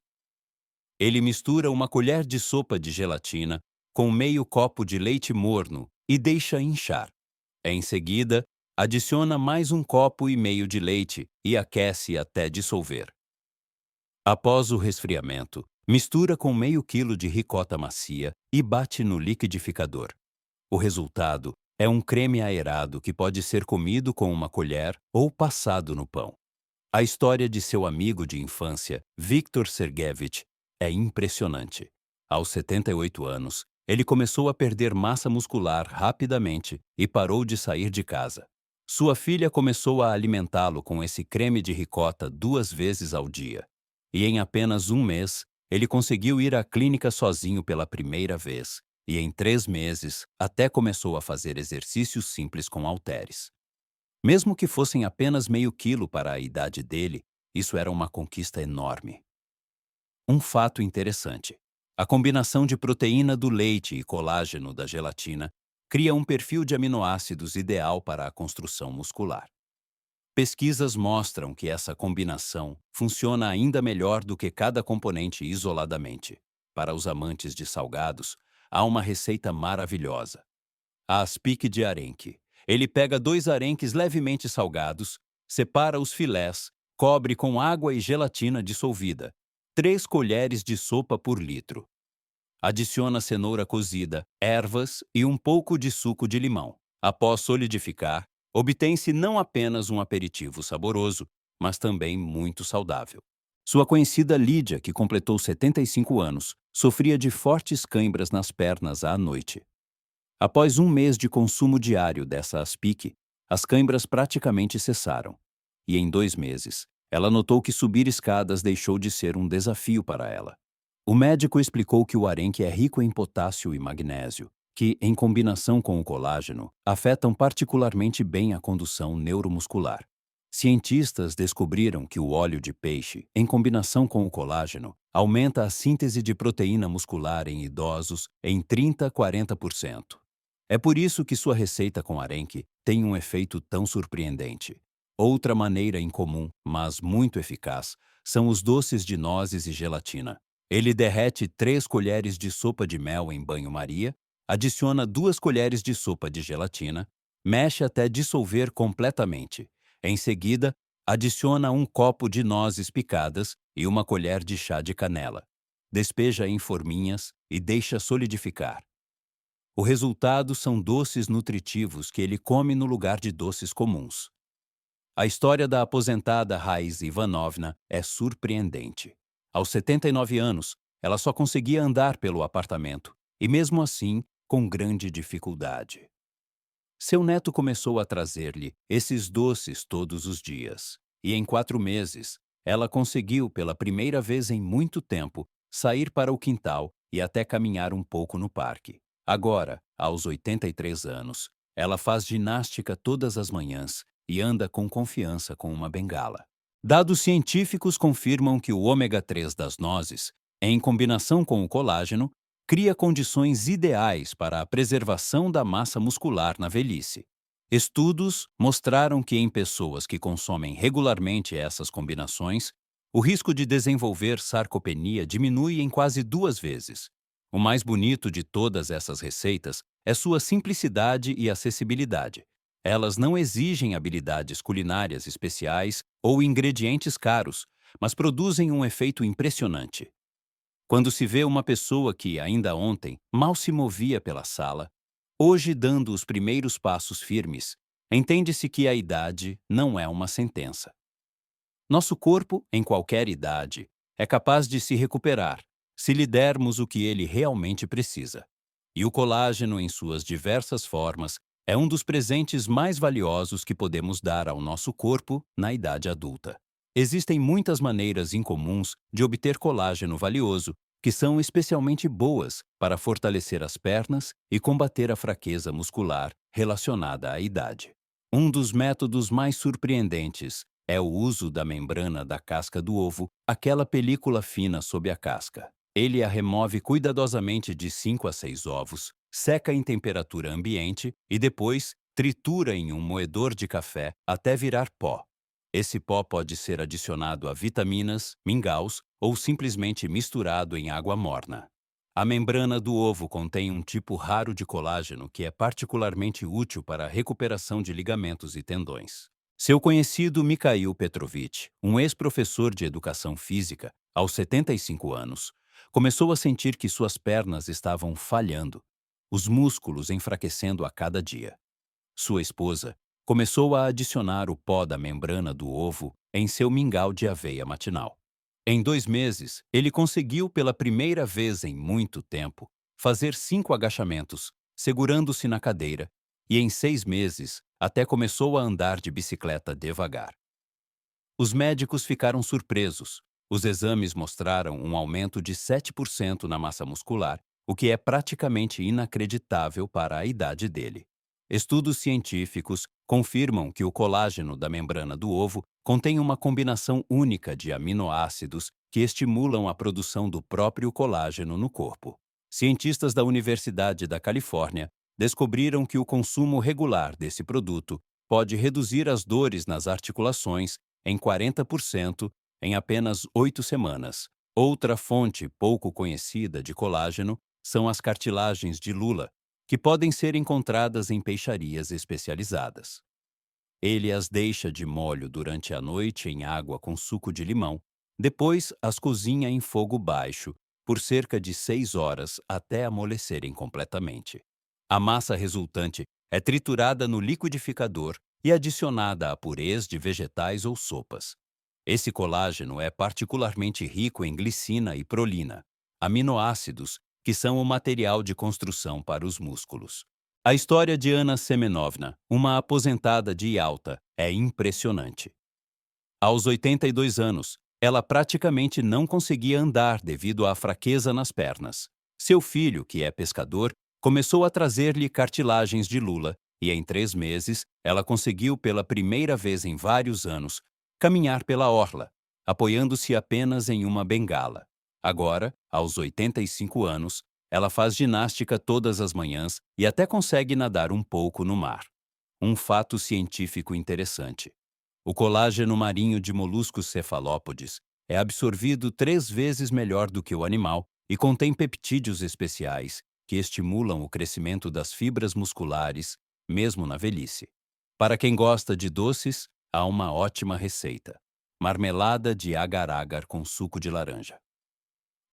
Ele mistura uma colher de sopa de gelatina com meio copo de leite morno e deixa inchar. Em seguida, adiciona mais um copo e meio de leite e aquece até dissolver. Após o resfriamento, mistura com meio quilo de ricota macia e bate no liquidificador. O resultado é um creme aerado que pode ser comido com uma colher ou passado no pão. A história de seu amigo de infância, Viktor Sergeyevich, é impressionante. Aos 78 anos, ele começou a perder massa muscular rapidamente e parou de sair de casa. Sua filha começou a alimentá-lo com esse creme de ricota 2 vezes ao dia. E em apenas um mês, ele conseguiu ir à clínica sozinho pela primeira vez. E em 3 meses, até começou a fazer exercícios simples com halteres. Mesmo que fossem apenas meio quilo para a idade dele, isso era uma conquista enorme. Um fato interessante: a combinação de proteína do leite e colágeno da gelatina cria um perfil de aminoácidos ideal para a construção muscular. Pesquisas mostram que essa combinação funciona ainda melhor do que cada componente isoladamente. Para os amantes de salgados, há uma receita maravilhosa: a aspic de arenque. Ele pega 2 arenques levemente salgados, separa os filés, cobre com água e gelatina dissolvida, 3 colheres de sopa por litro. Adiciona cenoura cozida, ervas e um pouco de suco de limão. Após solidificar, obtém-se não apenas um aperitivo saboroso, mas também muito saudável. Sua conhecida Lídia, que completou 75 anos, sofria de fortes cãibras nas pernas à noite. Após um mês de consumo diário dessa aspic, as cãibras praticamente cessaram. E em 2 meses, ela notou que subir escadas deixou de ser um desafio para ela. O médico explicou que o arenque é rico em potássio e magnésio, que, em combinação com o colágeno, afetam particularmente bem a condução neuromuscular. Cientistas descobriram que o óleo de peixe, em combinação com o colágeno, aumenta a síntese de proteína muscular em idosos em 30 a 40%. É por isso que sua receita com arenque tem um efeito tão surpreendente. Outra maneira incomum, mas muito eficaz, são os doces de nozes e gelatina. Ele derrete 3 colheres de sopa de mel em banho-maria, adiciona 2 colheres de sopa de gelatina, mexe até dissolver completamente. Em seguida, adiciona um copo de nozes picadas e uma colher de chá de canela. Despeja em forminhas e deixa solidificar. O resultado são doces nutritivos que ele come no lugar de doces comuns. A história da aposentada Raíssa Ivanovna é surpreendente. Aos 79 anos, ela só conseguia andar pelo apartamento, e mesmo assim, com grande dificuldade. Seu neto começou a trazer-lhe esses doces todos os dias, e em 4 meses, ela conseguiu, pela primeira vez em muito tempo, sair para o quintal e até caminhar um pouco no parque. Agora, aos 83 anos, ela faz ginástica todas as manhãs e anda com confiança com uma bengala. Dados científicos confirmam que o ômega 3 das nozes, em combinação com o colágeno, cria condições ideais para a preservação da massa muscular na velhice. Estudos mostraram que em pessoas que consomem regularmente essas combinações, o risco de desenvolver sarcopenia diminui em quase 2 vezes. O mais bonito de todas essas receitas é sua simplicidade e acessibilidade. Elas não exigem habilidades culinárias especiais ou ingredientes caros, mas produzem um efeito impressionante. Quando se vê uma pessoa que, ainda ontem, mal se movia pela sala, hoje dando os primeiros passos firmes, entende-se que a idade não é uma sentença. Nosso corpo, em qualquer idade, é capaz de se recuperar, se lhe dermos o que ele realmente precisa. E o colágeno, em suas diversas formas, é um dos presentes mais valiosos que podemos dar ao nosso corpo na idade adulta. Existem muitas maneiras incomuns de obter colágeno valioso, que são especialmente boas para fortalecer as pernas e combater a fraqueza muscular relacionada à idade. Um dos métodos mais surpreendentes é o uso da membrana da casca do ovo, aquela película fina sob a casca. Ele a remove cuidadosamente de 5 a 6 ovos, seca em temperatura ambiente e depois tritura em um moedor de café até virar pó. Esse pó pode ser adicionado a vitaminas, mingaus ou simplesmente misturado em água morna. A membrana do ovo contém um tipo raro de colágeno que é particularmente útil para a recuperação de ligamentos e tendões. Seu conhecido Mikhail Petrovich, um ex-professor de educação física, aos 75 anos, começou a sentir que suas pernas estavam falhando. os músculos enfraquecendo a cada dia. Sua esposa começou a adicionar o pó da membrana do ovo em seu mingau de aveia matinal. Em 2 meses, ele conseguiu pela primeira vez em muito tempo fazer 5 agachamentos, segurando-se na cadeira, e em 6 meses até começou a andar de bicicleta devagar. Os médicos ficaram surpresos. Os exames mostraram um aumento de 7% na massa muscular, o que é praticamente inacreditável para a idade dele. Estudos científicos confirmam que o colágeno da membrana do ovo contém uma combinação única de aminoácidos que estimulam a produção do próprio colágeno no corpo. Cientistas da Universidade da Califórnia descobriram que o consumo regular desse produto pode reduzir as dores nas articulações em 40% em apenas 8 semanas. Outra fonte pouco conhecida de colágeno são as cartilagens de lula, que podem ser encontradas em peixarias especializadas. Ele as deixa de molho durante a noite em água com suco de limão, depois as cozinha em fogo baixo por cerca de 6 horas até amolecerem completamente. A massa resultante é triturada no liquidificador e adicionada a purês de vegetais ou sopas. Esse colágeno é particularmente rico em glicina e prolina, aminoácidos que são o material de construção para os músculos. A história de Anna Semenovna, uma aposentada de Yalta, é impressionante. Aos 82 anos, ela praticamente não conseguia andar devido à fraqueza nas pernas. Seu filho, que é pescador, começou a trazer-lhe cartilagens de lula e, em 3 meses, ela conseguiu pela primeira vez em vários anos caminhar pela orla, apoiando-se apenas em uma bengala. Agora, aos 85 anos, ela faz ginástica todas as manhãs e até consegue nadar um pouco no mar. Um fato científico interessante. O colágeno marinho de moluscos cefalópodes é absorvido 3 vezes melhor do que o animal e contém peptídeos especiais que estimulam o crescimento das fibras musculares, mesmo na velhice. Para quem gosta de doces, há uma ótima receita: marmelada de agar-agar com suco de laranja.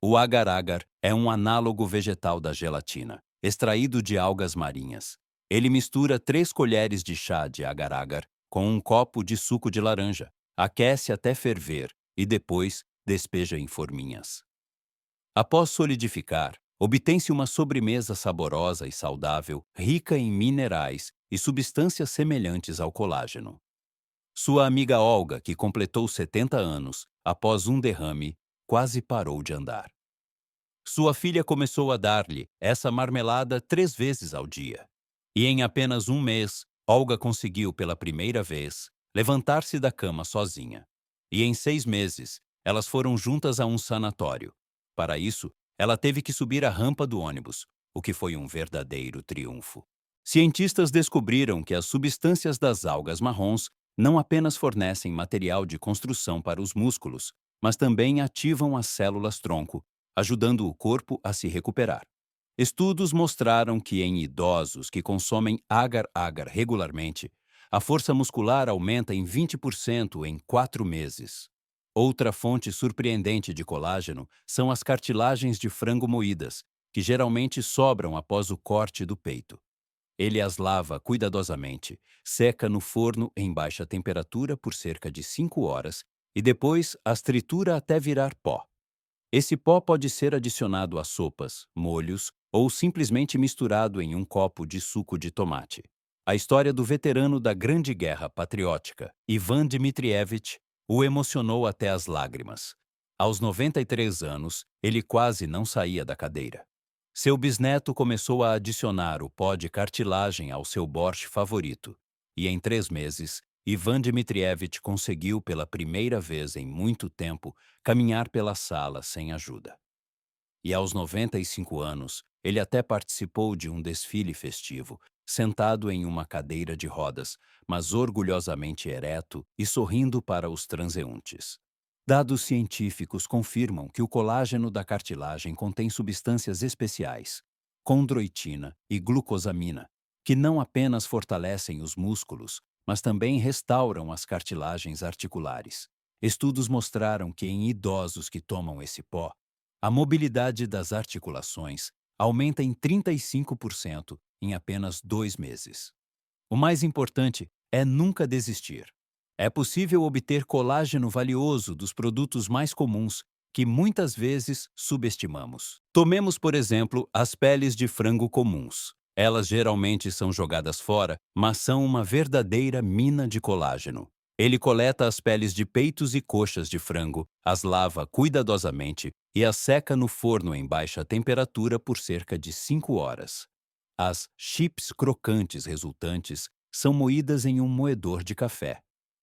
O agar-agar é um análogo vegetal da gelatina, extraído de algas marinhas. Ele mistura 3 colheres de chá de agar-agar com um copo de suco de laranja, aquece até ferver e depois despeja em forminhas. Após solidificar, obtém-se uma sobremesa saborosa e saudável, rica em minerais e substâncias semelhantes ao colágeno. Sua amiga Olga, que completou 70 anos, após um derrame, quase parou de andar. Sua filha começou a dar-lhe essa marmelada 3 vezes ao dia. E em apenas um mês, Olga conseguiu pela primeira vez levantar-se da cama sozinha. E em 6 meses, elas foram juntas a um sanatório. Para isso, ela teve que subir a rampa do ônibus, o que foi um verdadeiro triunfo. Cientistas descobriram que as substâncias das algas marrons não apenas fornecem material de construção para os músculos, mas também ativam as células-tronco, ajudando o corpo a se recuperar. Estudos mostraram que em idosos que consomem agar-agar regularmente, a força muscular aumenta em 20% em 4 meses. Outra fonte surpreendente de colágeno são as cartilagens de frango moídas, que geralmente sobram após o corte do peito. Ele as lava cuidadosamente, seca no forno em baixa temperatura por cerca de 5 horas e depois as tritura até virar pó. Esse pó pode ser adicionado a sopas, molhos ou simplesmente misturado em um copo de suco de tomate. A história do veterano da Grande Guerra Patriótica, Ivan Dmitrievich, o emocionou até as lágrimas. Aos 93 anos, ele quase não saía da cadeira. Seu bisneto começou a adicionar o pó de cartilagem ao seu borscht favorito, e em 3 meses, Ivan Dmitrievich conseguiu pela primeira vez em muito tempo caminhar pela sala sem ajuda. E aos 95 anos, ele até participou de um desfile festivo, sentado em uma cadeira de rodas, mas orgulhosamente ereto e sorrindo para os transeuntes. Dados científicos confirmam que o colágeno da cartilagem contém substâncias especiais, condroitina e glucosamina, que não apenas fortalecem os músculos, mas também restauram as cartilagens articulares. Estudos mostraram que em idosos que tomam esse pó, a mobilidade das articulações aumenta em 35% em apenas 2 meses. O mais importante é nunca desistir. É possível obter colágeno valioso dos produtos mais comuns, que muitas vezes subestimamos. Tomemos, por exemplo, as peles de frango comuns. Elas geralmente são jogadas fora, mas são uma verdadeira mina de colágeno. Ele coleta as peles de peitos e coxas de frango, as lava cuidadosamente e as seca no forno em baixa temperatura por cerca de 5 horas. As chips crocantes resultantes são moídas em um moedor de café.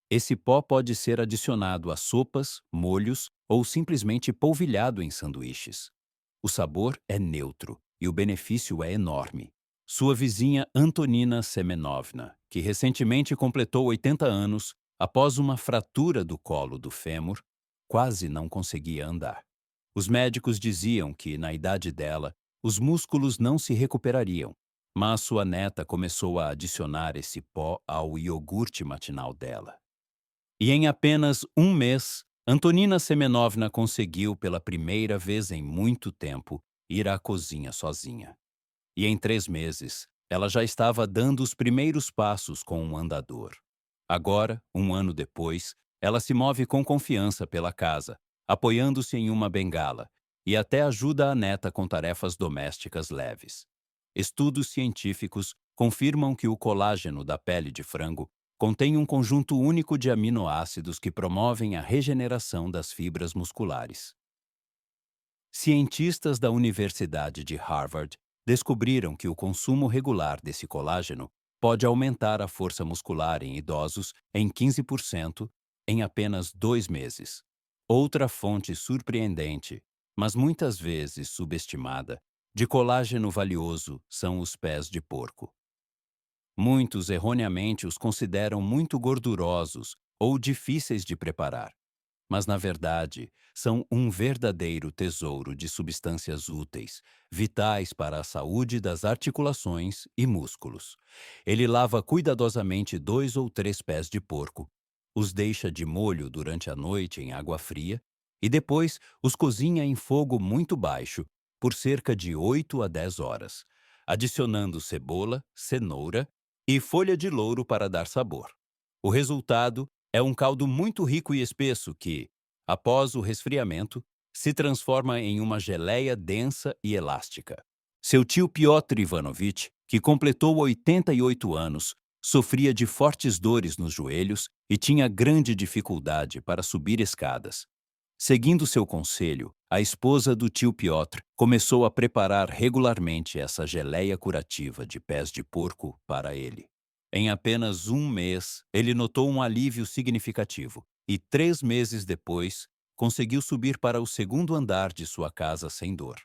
Esse pó pode ser adicionado a sopas, molhos ou simplesmente polvilhado em sanduíches. O sabor é neutro e o benefício é enorme. Sua vizinha Antonina Semenovna, que recentemente completou 80 anos, após uma fratura do colo do fêmur, quase não conseguia andar. Os médicos diziam que, na idade dela, os músculos não se recuperariam, mas sua neta começou a adicionar esse pó ao iogurte matinal dela. E em apenas um mês, Antonina Semenovna conseguiu, pela primeira vez em muito tempo, ir à cozinha sozinha. E em 3 meses, ela já estava dando os primeiros passos com um andador. Agora, um ano depois, ela se move com confiança pela casa, apoiando-se em uma bengala, e até ajuda a neta com tarefas domésticas leves. Estudos científicos confirmam que o colágeno da pele de frango contém um conjunto único de aminoácidos que promovem a regeneração das fibras musculares. Cientistas da Universidade de Harvard descobriram que o consumo regular desse colágeno pode aumentar a força muscular em idosos em 15% em apenas 2 meses. Outra fonte surpreendente, mas muitas vezes subestimada, de colágeno valioso são os pés de porco. Muitos erroneamente os consideram muito gordurosos ou difíceis de preparar, mas na verdade são um verdadeiro tesouro de substâncias úteis, vitais para a saúde das articulações e músculos. Ele lava cuidadosamente 2 ou 3 pés de porco, os deixa de molho durante a noite em água fria e depois os cozinha em fogo muito baixo por cerca de 8 a 10 horas, adicionando cebola, cenoura e folha de louro para dar sabor. O resultado é um caldo muito rico e espesso que, após o resfriamento, se transforma em uma geleia densa e elástica. Seu tio Piotr Ivanovich, que completou 88 anos, sofria de fortes dores nos joelhos e tinha grande dificuldade para subir escadas. Seguindo seu conselho, a esposa do tio Piotr começou a preparar regularmente essa geleia curativa de pés de porco para ele. Em apenas um mês, ele notou um alívio significativo e 3 meses depois, conseguiu subir para o segundo andar de sua casa sem dor.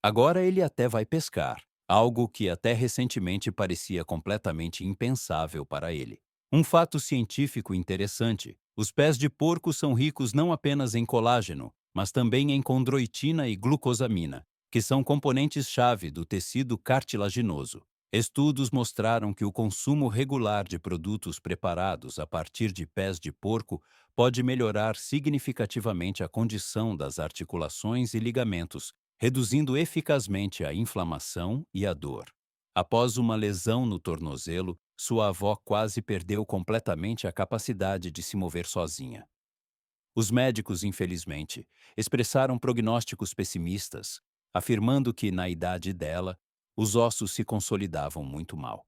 Agora ele até vai pescar, algo que até recentemente parecia completamente impensável para ele. Um fato científico interessante: os pés de porco são ricos não apenas em colágeno, mas também em condroitina e glucosamina, que são componentes-chave do tecido cartilaginoso. Estudos mostraram que o consumo regular de produtos preparados a partir de pés de porco pode melhorar significativamente a condição das articulações e ligamentos, reduzindo eficazmente a inflamação e a dor. Após uma lesão no tornozelo, sua avó quase perdeu completamente a capacidade de se mover sozinha. Os médicos, infelizmente, expressaram prognósticos pessimistas, afirmando que, na idade dela, os ossos se consolidavam muito mal.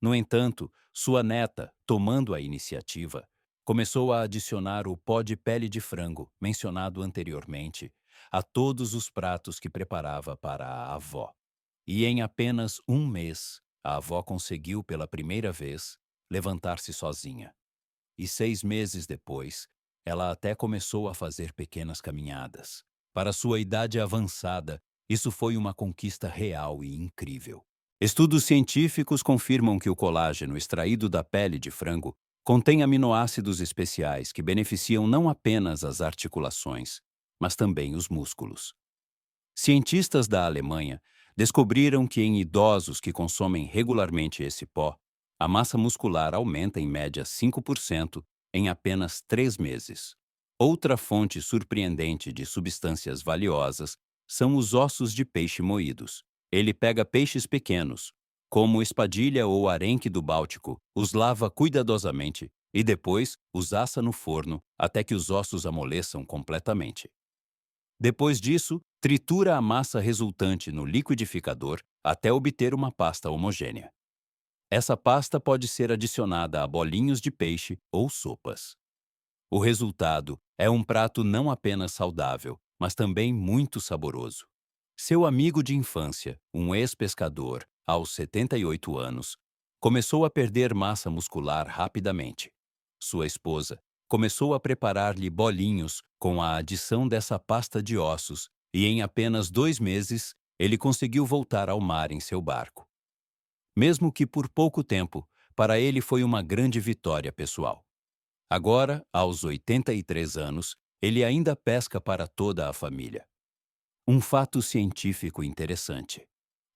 No entanto, sua neta, tomando a iniciativa, começou a adicionar o pó de pele de frango, mencionado anteriormente, a todos os pratos que preparava para a avó. E em apenas um mês, a avó conseguiu pela primeira vez levantar-se sozinha. E 6 meses depois, ela até começou a fazer pequenas caminhadas. Para sua idade avançada, isso foi uma conquista real e incrível. Estudos científicos confirmam que o colágeno extraído da pele de frango contém aminoácidos especiais que beneficiam não apenas as articulações, mas também os músculos. Cientistas da Alemanha descobriram que em idosos que consomem regularmente esse pó, a massa muscular aumenta em média 5% em apenas 3 meses. Outra fonte surpreendente de substâncias valiosas são os ossos de peixe moídos. Ele pega peixes pequenos, como espadilha ou arenque do Báltico, os lava cuidadosamente e depois os assa no forno até que os ossos amoleçam completamente. Depois disso, tritura a massa resultante no liquidificador até obter uma pasta homogênea. Essa pasta pode ser adicionada a bolinhos de peixe ou sopas. O resultado é um prato não apenas saudável, mas também muito saboroso. Seu amigo de infância, um ex-pescador, aos 78 anos, começou a perder massa muscular rapidamente. Sua esposa começou a preparar-lhe bolinhos com a adição dessa pasta de ossos e, em apenas 2 meses, ele conseguiu voltar ao mar em seu barco. Mesmo que por pouco tempo, para ele foi uma grande vitória pessoal. Agora, aos 83 anos, ele ainda pesca para toda a família. Um fato científico interessante.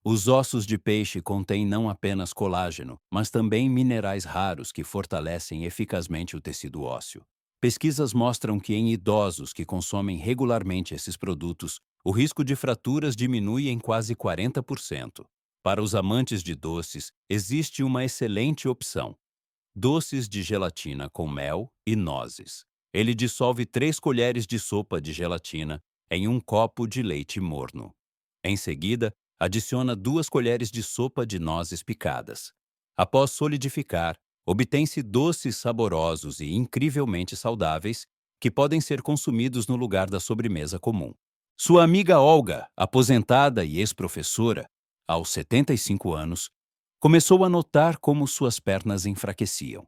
Os ossos de peixe contêm não apenas colágeno, mas também minerais raros que fortalecem eficazmente o tecido ósseo. Pesquisas mostram que em idosos que consomem regularmente esses produtos, o risco de fraturas diminui em quase 40%. Para os amantes de doces, existe uma excelente opção: doces de gelatina com mel e nozes. Ele dissolve 3 colheres de sopa de gelatina em um copo de leite morno. Em seguida, adiciona 2 colheres de sopa de nozes picadas. Após solidificar, obtém-se doces saborosos e incrivelmente saudáveis que podem ser consumidos no lugar da sobremesa comum. Sua amiga Olga, aposentada e ex-professora, aos 75 anos, começou a notar como suas pernas enfraqueciam.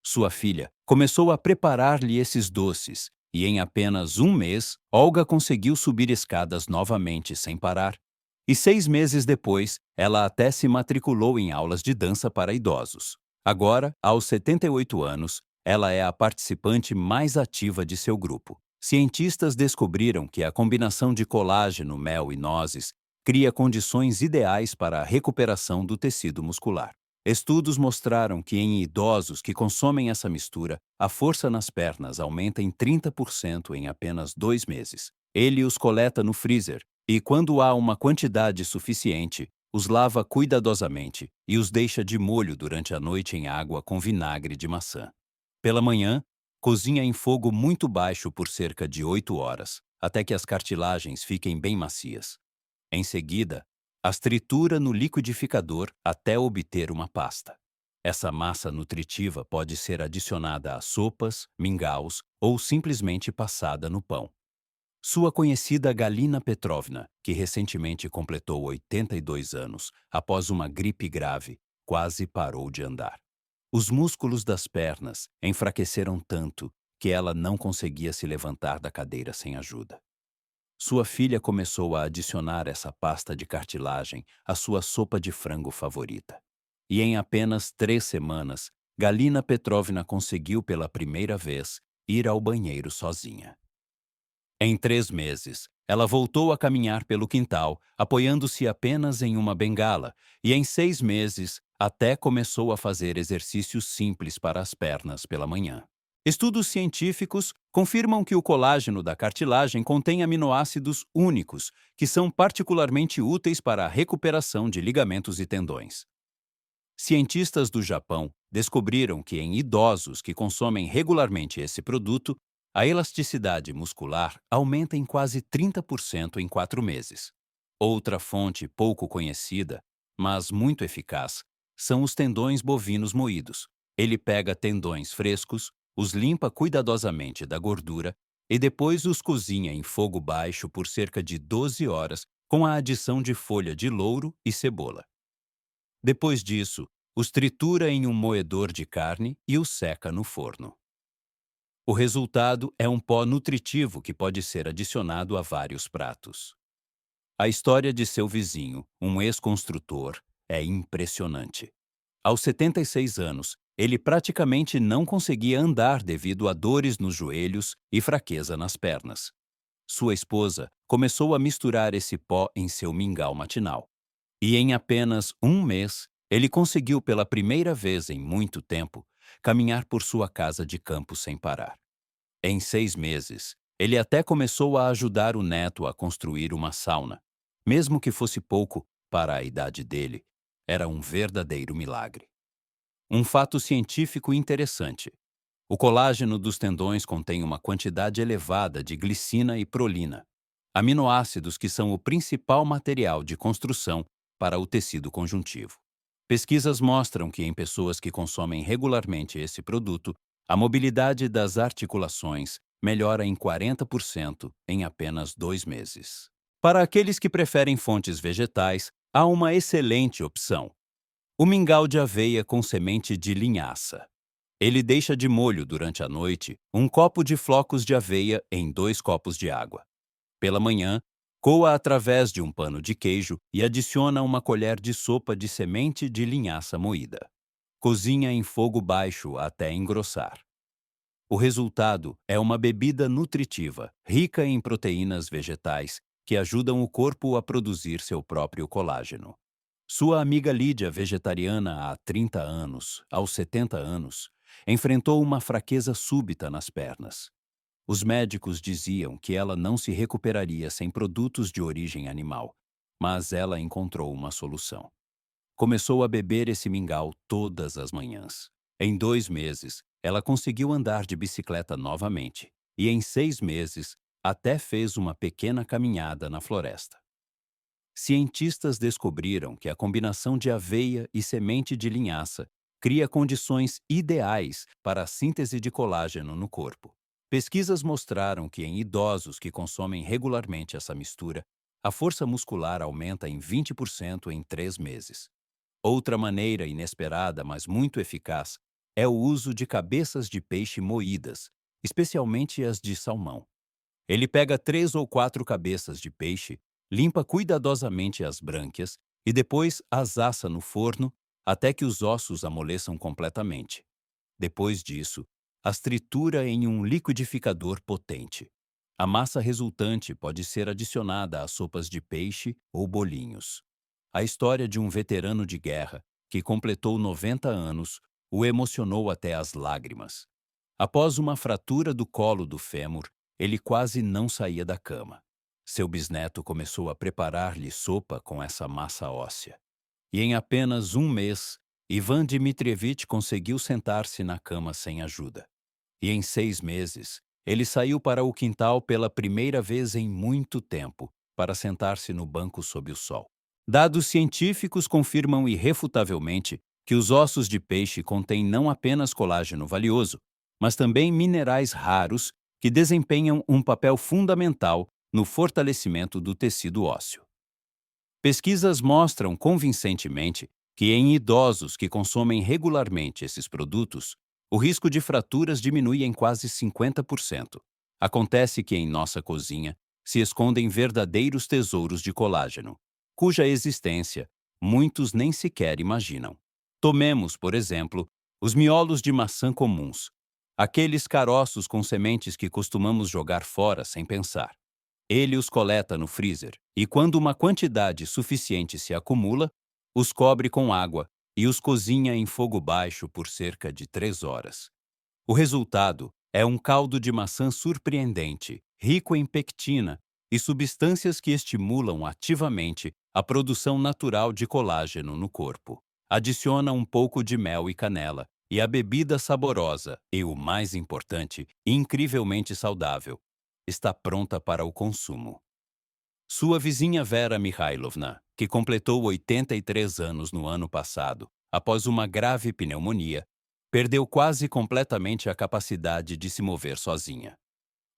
Sua filha começou a preparar-lhe esses doces e, em apenas 1 mês, Olga conseguiu subir escadas novamente sem parar. E 6 meses depois, ela até se matriculou em aulas de dança para idosos. Agora, aos 78 anos, ela é a participante mais ativa de seu grupo. Cientistas descobriram que a combinação de colágeno, mel e nozes cria condições ideais para a recuperação do tecido muscular. Estudos mostraram que em idosos que consomem essa mistura, a força nas pernas aumenta em 30% em apenas 2 meses. Ele os coleta no freezer e, quando há uma quantidade suficiente, os lava cuidadosamente e os deixa de molho durante a noite em água com vinagre de maçã. Pela manhã, cozinha em fogo muito baixo por cerca de 8 horas, até que as cartilagens fiquem bem macias. Em seguida, as tritura no liquidificador até obter uma pasta. Essa massa nutritiva pode ser adicionada a sopas, mingaus ou simplesmente passada no pão. Sua conhecida Galina Petrovna, que recentemente completou 82 anos após uma gripe grave, quase parou de andar. Os músculos das pernas enfraqueceram tanto que ela não conseguia se levantar da cadeira sem ajuda. Sua filha começou a adicionar essa pasta de cartilagem à sua sopa de frango favorita. E em apenas 3 semanas, Galina Petrovna conseguiu pela primeira vez ir ao banheiro sozinha. Em 3 meses, ela voltou a caminhar pelo quintal, apoiando-se apenas em uma bengala, e em 6 meses até começou a fazer exercícios simples para as pernas pela manhã. Estudos científicos confirmam que o colágeno da cartilagem contém aminoácidos únicos, que são particularmente úteis para a recuperação de ligamentos e tendões. Cientistas do Japão descobriram que em idosos que consomem regularmente esse produto, a elasticidade muscular aumenta em quase 30% em 4 meses. Outra fonte pouco conhecida, mas muito eficaz, são os tendões bovinos moídos. Ele pega tendões frescos, os limpa cuidadosamente da gordura e depois os cozinha em fogo baixo por cerca de 12 horas com a adição de folha de louro e cebola. Depois disso, os tritura em um moedor de carne e os seca no forno. O resultado é um pó nutritivo que pode ser adicionado a vários pratos. A história de seu vizinho, um ex-construtor, é impressionante. Aos 76 anos, ele praticamente não conseguia andar devido a dores nos joelhos e fraqueza nas pernas. Sua esposa começou a misturar esse pó em seu mingau matinal. E em apenas 1 mês, ele conseguiu pela primeira vez em muito tempo caminhar por sua casa de campo sem parar. Em 6 meses, Ele até começou a ajudar o neto a construir uma sauna. Mesmo que fosse pouco para a idade dele, era um verdadeiro milagre. Um fato científico interessante. O colágeno dos tendões contém uma quantidade elevada de glicina e prolina, aminoácidos que são o principal material de construção para o tecido conjuntivo. Pesquisas mostram que em pessoas que consomem regularmente esse produto, a mobilidade das articulações melhora em 40% em apenas 2 meses. Para aqueles que preferem fontes vegetais, há uma excelente opção: o mingau de aveia com semente de linhaça. Ele deixa de molho durante a noite um copo de flocos de aveia em 2 copos de água. Pela manhã, coa através de um pano de queijo e adiciona uma colher de sopa de semente de linhaça moída. Cozinha em fogo baixo até engrossar. O resultado é uma bebida nutritiva, rica em proteínas vegetais, que ajudam o corpo a produzir seu próprio colágeno. Sua amiga Lídia, vegetariana há 30 anos, aos 70 anos, enfrentou uma fraqueza súbita nas pernas. Os médicos diziam que ela não se recuperaria sem produtos de origem animal, mas ela encontrou uma solução. Começou a beber esse mingau todas as manhãs. Em 2 meses, ela conseguiu andar de bicicleta novamente e, em 6 meses, até fez uma pequena caminhada na floresta. Cientistas descobriram que a combinação de aveia e semente de linhaça cria condições ideais para a síntese de colágeno no corpo. Pesquisas mostraram que em idosos que consomem regularmente essa mistura, a força muscular aumenta em 20% em 3 meses. Outra maneira inesperada, mas muito eficaz, é o uso de cabeças de peixe moídas, especialmente as de salmão. Ele pega 3 ou 4 cabeças de peixe, limpa cuidadosamente as brânquias e depois as assa no forno até que os ossos amoleçam completamente. Depois disso, as tritura em um liquidificador potente. A massa resultante pode ser adicionada a sopas de peixe ou bolinhos. A história de um veterano de guerra, que completou 90 anos, o emocionou até as lágrimas. Após uma fratura do colo do fêmur, ele quase não saía da cama. Seu bisneto começou a preparar-lhe sopa com essa massa óssea. E em apenas 1 mês, Ivan Dmitrievich conseguiu sentar-se na cama sem ajuda. E em 6 meses, ele saiu para o quintal pela primeira vez em muito tempo, para sentar-se no banco sob o sol. Dados científicos confirmam irrefutavelmente que os ossos de peixe contêm não apenas colágeno valioso, mas também minerais raros que desempenham um papel fundamental no fortalecimento do tecido ósseo. Pesquisas mostram convincentemente que em idosos que consomem regularmente esses produtos, o risco de fraturas diminui em quase 50%. Acontece que em nossa cozinha se escondem verdadeiros tesouros de colágeno, cuja existência muitos nem sequer imaginam. Tomemos, por exemplo, os miolos de maçã comuns, aqueles caroços com sementes que costumamos jogar fora sem pensar. Ele os coleta no freezer e, quando uma quantidade suficiente se acumula, os cobre com água e os cozinha em fogo baixo por cerca de 3 horas. O resultado é um caldo de maçã surpreendente, rico em pectina e substâncias que estimulam ativamente a produção natural de colágeno no corpo. Adiciona um pouco de mel e canela, e a bebida saborosa e, o mais importante, incrivelmente saudável, está pronta para o consumo. Sua vizinha Vera Mikhailovna, que completou 83 anos no ano passado, após uma grave pneumonia, perdeu quase completamente a capacidade de se mover sozinha.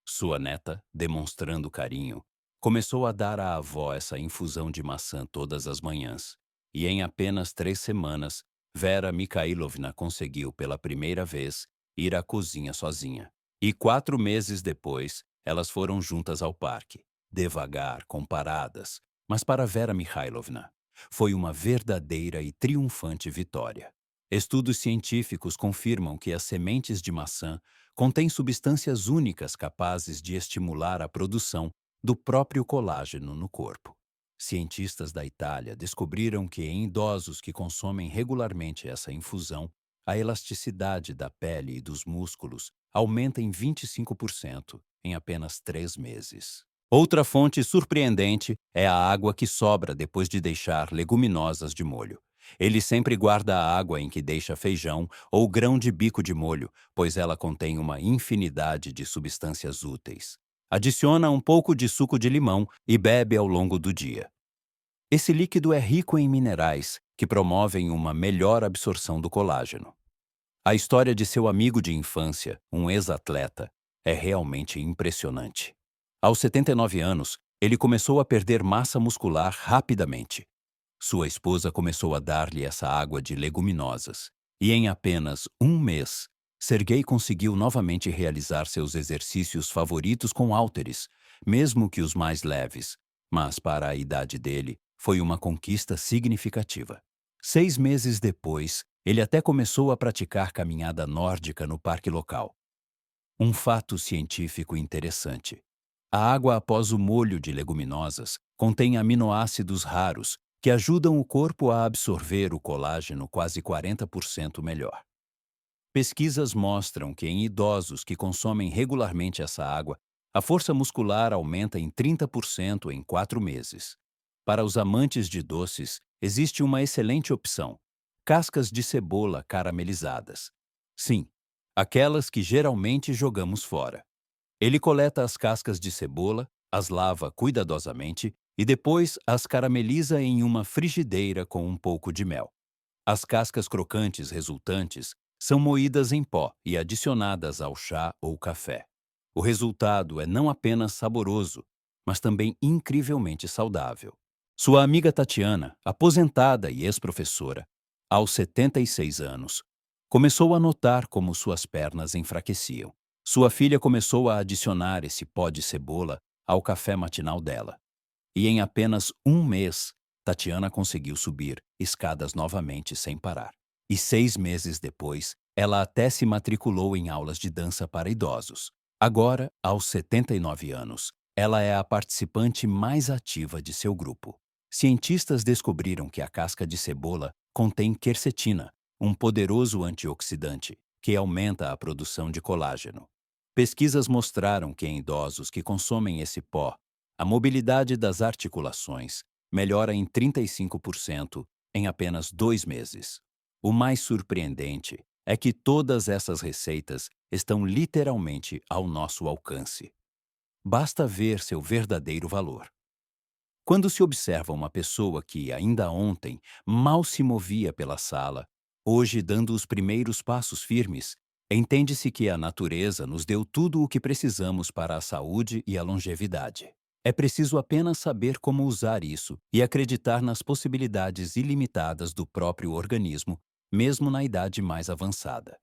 Sua neta, demonstrando carinho, começou a dar à avó essa infusão de maçã todas as manhãs, e em apenas 3 semanas, Vera Mikhailovna conseguiu pela primeira vez ir à cozinha sozinha. E 4 meses depois, elas foram juntas ao parque, devagar, comparadas, mas para Vera Mikhailovna foi uma verdadeira e triunfante vitória. Estudos científicos confirmam que as sementes de maçã contêm substâncias únicas capazes de estimular a produção do próprio colágeno no corpo. Cientistas da Itália descobriram que em idosos que consomem regularmente essa infusão, a elasticidade da pele e dos músculos aumenta em 25%, em apenas 3 meses. Outra fonte surpreendente é a água que sobra depois de deixar leguminosas de molho. Ele sempre guarda a água em que deixa feijão ou grão de bico de molho, pois ela contém uma infinidade de substâncias úteis. Adiciona um pouco de suco de limão e bebe ao longo do dia. Esse líquido é rico em minerais que promovem uma melhor absorção do colágeno. A história de seu amigo de infância, um ex-atleta, é realmente impressionante. Aos 79 anos, ele começou a perder massa muscular rapidamente. Sua esposa começou a dar-lhe essa água de leguminosas. E em apenas um mês, Sergei conseguiu novamente realizar seus exercícios favoritos com hálteres, mesmo que os mais leves. Mas para a idade dele, foi uma conquista significativa. 6 meses depois, ele até começou a praticar caminhada nórdica no parque local. Um fato científico interessante. A água após o molho de leguminosas contém aminoácidos raros que ajudam o corpo a absorver o colágeno quase 40% melhor. Pesquisas mostram que em idosos que consomem regularmente essa água, a força muscular aumenta em 30% em 4 meses. Para os amantes de doces, existe uma excelente opção: cascas de cebola caramelizadas. Sim, aquelas que geralmente jogamos fora. Ele coleta as cascas de cebola, as lava cuidadosamente e depois as carameliza em uma frigideira com um pouco de mel. As cascas crocantes resultantes são moídas em pó e adicionadas ao chá ou café. O resultado é não apenas saboroso, mas também incrivelmente saudável. Sua amiga Tatiana, aposentada e ex-professora, aos 76 anos, começou a notar como suas pernas enfraqueciam. Sua filha começou a adicionar esse pó de cebola ao café matinal dela. E em apenas um mês, Tatiana conseguiu subir escadas novamente sem parar. E 6 meses depois, ela até se matriculou em aulas de dança para idosos. Agora, aos 79 anos, ela é a participante mais ativa de seu grupo. Cientistas descobriram que a casca de cebola contém quercetina, um poderoso antioxidante que aumenta a produção de colágeno. Pesquisas mostraram que em idosos que consomem esse pó, a mobilidade das articulações melhora em 35% em apenas 2 meses. O mais surpreendente é que todas essas receitas estão literalmente ao nosso alcance. Basta ver seu verdadeiro valor. Quando se observa uma pessoa que, ainda ontem, mal se movia pela sala, hoje dando os primeiros passos firmes, entende-se que a natureza nos deu tudo o que precisamos para a saúde e a longevidade. É preciso apenas saber como usar isso e acreditar nas possibilidades ilimitadas do próprio organismo, mesmo na idade mais avançada.